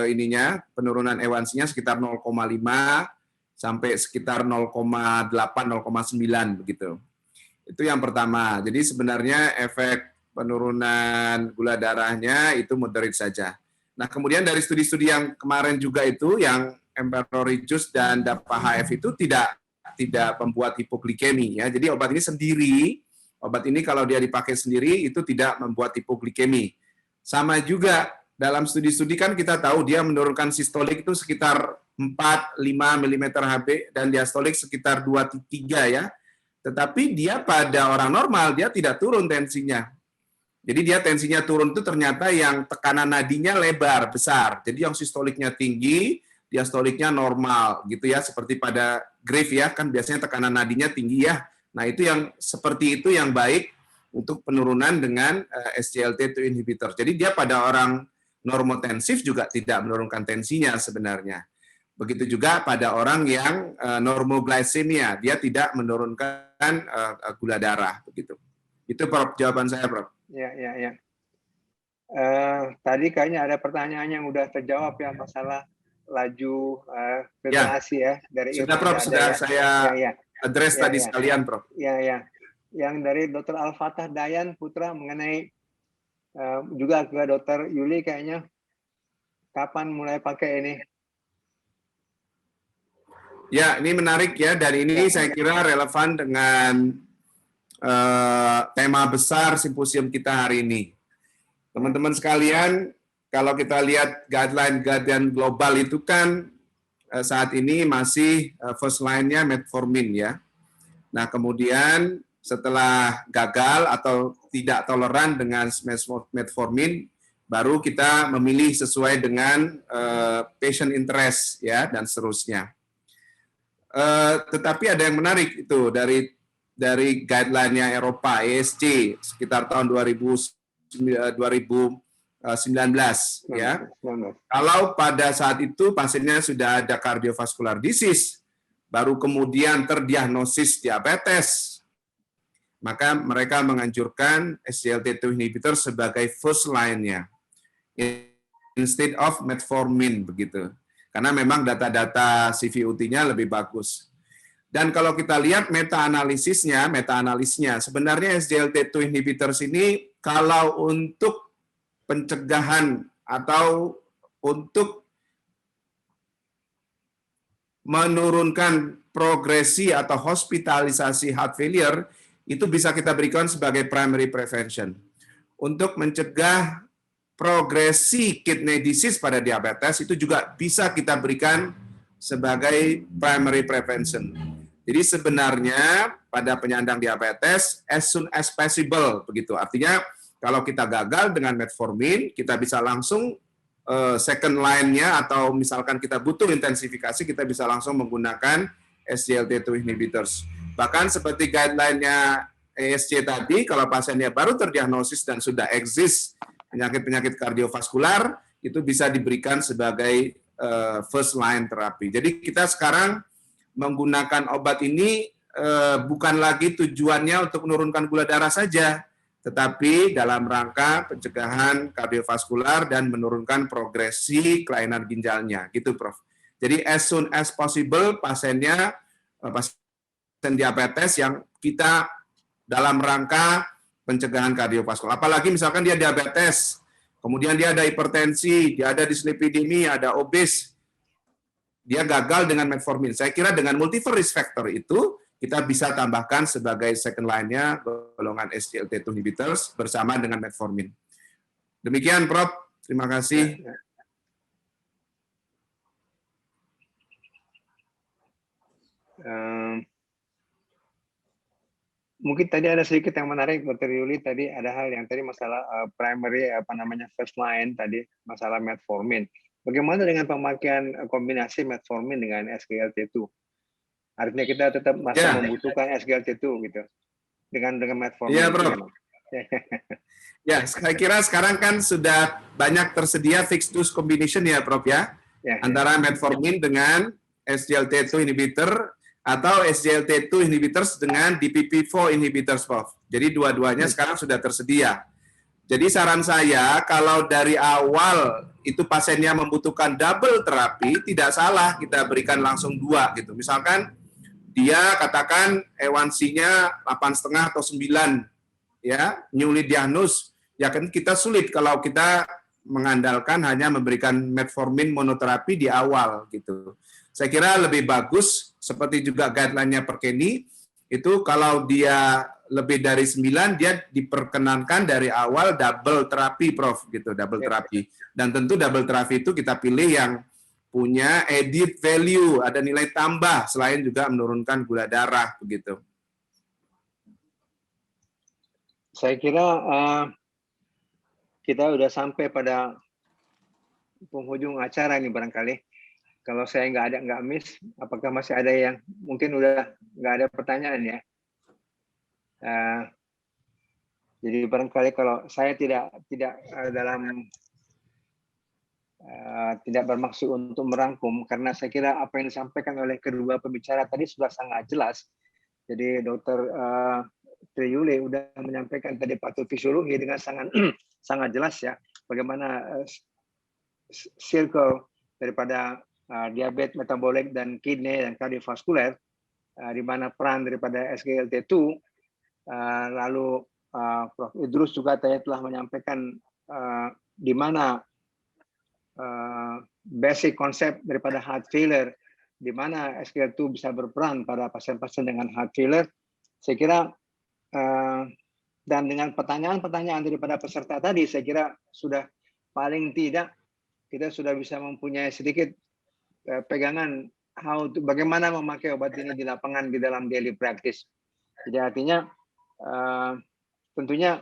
ininya, penurunan A1C-nya sekitar 0,5 sampai sekitar 0,8, 0,9 begitu. Itu yang pertama. Jadi sebenarnya efek penurunan gula darahnya itu moderate saja. Nah, kemudian dari studi-studi yang kemarin juga itu, yang Emperor Reduce dan DAPA HF itu tidak membuat hipoglikemi ya. Jadi obat ini sendiri, obat ini kalau dia dipakai sendiri itu tidak membuat hipoglikemi. Sama juga dalam studi-studi kan kita tahu dia menurunkan sistolik itu sekitar 4-5 mm Hb dan diastolik sekitar 2-3 ya. Tetapi dia pada orang normal dia tidak turun tensinya. Jadi dia tensinya turun itu ternyata yang tekanan nadinya lebar, besar. Jadi yang sistoliknya tinggi, diastoliknya normal gitu ya, seperti pada Grave ya, kan biasanya tekanan nadinya tinggi ya. Nah, itu yang seperti itu yang baik untuk penurunan dengan SGLT2 inhibitor. Jadi dia pada orang normotensif juga tidak menurunkan tensinya sebenarnya. Begitu juga pada orang yang normoglycemia, dia tidak menurunkan gula darah begitu. Itu Prof, jawaban saya, Prof. Ya. Tadi kayaknya ada pertanyaan yang udah terjawab ya, masalah laju filtrasi ya dari Sudah, Prof, sudah saya address tadi sekalian, Prof. Ya. Yang dari Dr. Al-Fatah Dayan Putra mengenai juga ke Dr. Yuli kayaknya, kapan mulai pakai ini? Ya, ini menarik ya, dan ini saya kira relevan dengan tema besar simposium kita hari ini. Teman-teman sekalian, kalau kita lihat guideline global itu kan saat ini masih first line-nya metformin ya. Nah, kemudian setelah gagal atau tidak toleran dengan metformin, baru kita memilih sesuai dengan patient interest ya, dan seterusnya. Tetapi ada yang menarik itu dari guideline-nya Eropa, ESC, sekitar tahun 2019 ya. Kalau pada saat itu pasiennya sudah ada cardiovascular disease, baru kemudian terdiagnosis diabetes, maka mereka menganjurkan SGLT2 inhibitor sebagai first line-nya instead of metformin begitu. Karena memang data-data CVUT-nya lebih bagus. Dan kalau kita lihat meta-analisisnya sebenarnya SGLT2 inhibitors ini kalau untuk pencegahan atau untuk menurunkan progresi atau hospitalisasi heart failure, itu bisa kita berikan sebagai primary prevention. Untuk mencegah progresi kidney disease pada diabetes, itu juga bisa kita berikan sebagai primary prevention. Jadi sebenarnya pada penyandang diabetes, as soon as possible, begitu. Artinya kalau kita gagal dengan metformin, kita bisa langsung second line-nya, atau misalkan kita butuh intensifikasi, kita bisa langsung menggunakan SGLT2 inhibitors. Bahkan seperti guideline-nya ESC tadi, kalau pasiennya baru terdiagnosis dan sudah exist penyakit-penyakit kardiovaskular, itu bisa diberikan sebagai first line terapi. Jadi kita sekarang menggunakan obat ini bukan lagi tujuannya untuk menurunkan gula darah saja, tetapi dalam rangka pencegahan kardiovaskular dan menurunkan progresi kelainan ginjalnya, gitu Prof. Jadi as soon as possible pasiennya, pasien diabetes yang kita dalam rangka pencegahan kardiovaskular. Apalagi misalkan dia diabetes, kemudian dia ada hipertensi, dia ada dislipidemia, ada obes, dia gagal dengan metformin. Saya kira dengan multiple risk factor itu, kita bisa tambahkan sebagai second line-nya golongan SGLT2 inhibitors bersama dengan metformin. Demikian, Prof. Terima kasih. Mungkin tadi ada sedikit yang menarik, Dr. Yuli, tadi ada hal yang tadi masalah primary first line tadi, masalah metformin. Bagaimana dengan pemakaian kombinasi metformin dengan SGLT2? Artinya kita tetap masih membutuhkan SGLT2 gitu. Dengan metformin. Iya, Bro. Ya, saya kira sekarang kan sudah banyak tersedia fixed dose combination ya, Prof ya. Antara metformin dengan SGLT2 inhibitor atau SGLT2 inhibitors dengan DPP4 inhibitors, Prof. Jadi dua-duanya sekarang sudah tersedia. Jadi saran saya, kalau dari awal itu pasiennya membutuhkan double terapi, tidak salah kita berikan langsung 2 gitu. Misalkan dia katakan A1C-nya 8,5 atau 9, ya, newly diagnosed, ya kan kita sulit kalau kita mengandalkan hanya memberikan metformin monoterapi di awal gitu. Saya kira lebih bagus, seperti juga guideline-nya Perkeni, itu kalau dia lebih dari 9, dia diperkenankan dari awal double terapi, Prof, gitu, double terapi. Dan tentu double terapi itu kita pilih yang punya added value, ada nilai tambah, selain juga menurunkan gula darah, begitu. Saya kira kita udah sampai pada penghujung acara ini barangkali. Kalau saya nggak miss, apakah masih ada yang mungkin udah nggak ada pertanyaan ya? Jadi barangkali kalau saya tidak dalam tidak bermaksud untuk merangkum, karena saya kira apa yang disampaikan oleh kedua pembicara tadi sudah sangat jelas. Jadi Dr. Tri Yuli sudah menyampaikan tadi patofisiologi dengan sangat sangat jelas ya, bagaimana circle daripada diabetes metabolik dan kidney dan kardiovaskuler, di mana peran daripada SGLT2, lalu Prof. Idrus juga tadi telah menyampaikan di mana basic konsep daripada heart failure, di mana SGLT2 bisa berperan pada pasien-pasien dengan heart failure. Saya kira dan dengan pertanyaan-pertanyaan daripada peserta tadi, saya kira sudah paling tidak kita sudah bisa mempunyai sedikit pegangan bagaimana memakai obat ini di lapangan di dalam daily practice. Jadi artinya tentunya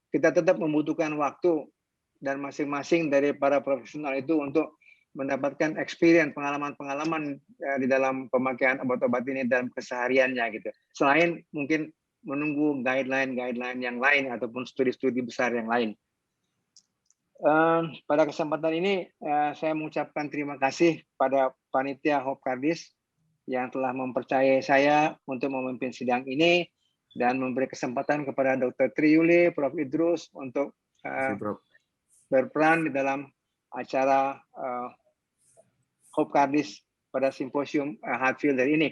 kita tetap membutuhkan waktu dan masing-masing dari para profesional itu untuk mendapatkan experience, pengalaman-pengalaman di dalam pemakaian obat-obat ini dalam kesehariannya gitu. Selain mungkin menunggu guideline yang lain ataupun studi-studi besar yang lain. Pada kesempatan ini saya mengucapkan terima kasih pada panitia Hopkardis yang telah mempercayai saya untuk memimpin sidang ini dan memberi kesempatan kepada Dr. Tri Yuli, Prof. Idrus untuk berperan di dalam acara Hopkardis pada simposium heart failure ini.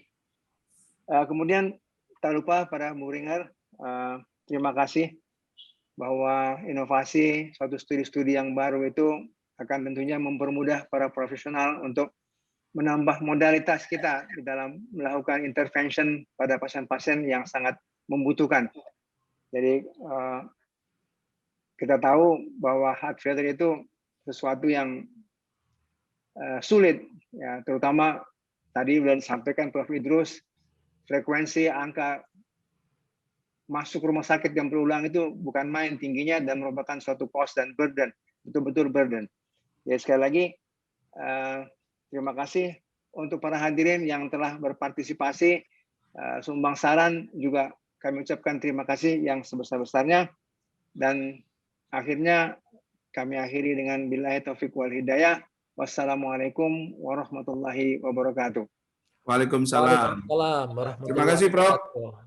Kemudian tak lupa pada Muringer, terima kasih bahwa inovasi suatu studi-studi yang baru itu akan tentunya mempermudah para profesional untuk menambah modalitas kita di dalam melakukan intervention pada pasien-pasien yang sangat membutuhkan. Jadi kita tahu bahwa heart failure itu sesuatu yang sulit, ya, terutama tadi sudah disampaikan Prof. Idrus, frekuensi angka masuk rumah sakit yang berulang itu bukan main tingginya dan merupakan suatu cost dan burden, betul-betul burden. Jadi sekali lagi terima kasih untuk para hadirin yang telah berpartisipasi, sumbang saran juga kami ucapkan terima kasih yang sebesar-besarnya, dan akhirnya kami akhiri dengan billahi taufiq wal hidayah. Wassalamualaikum warahmatullahi wabarakatuh. Waalaikumsalam. Waalaikumsalam warahmatullahi Terima kasih, Prof. wabarakatuh.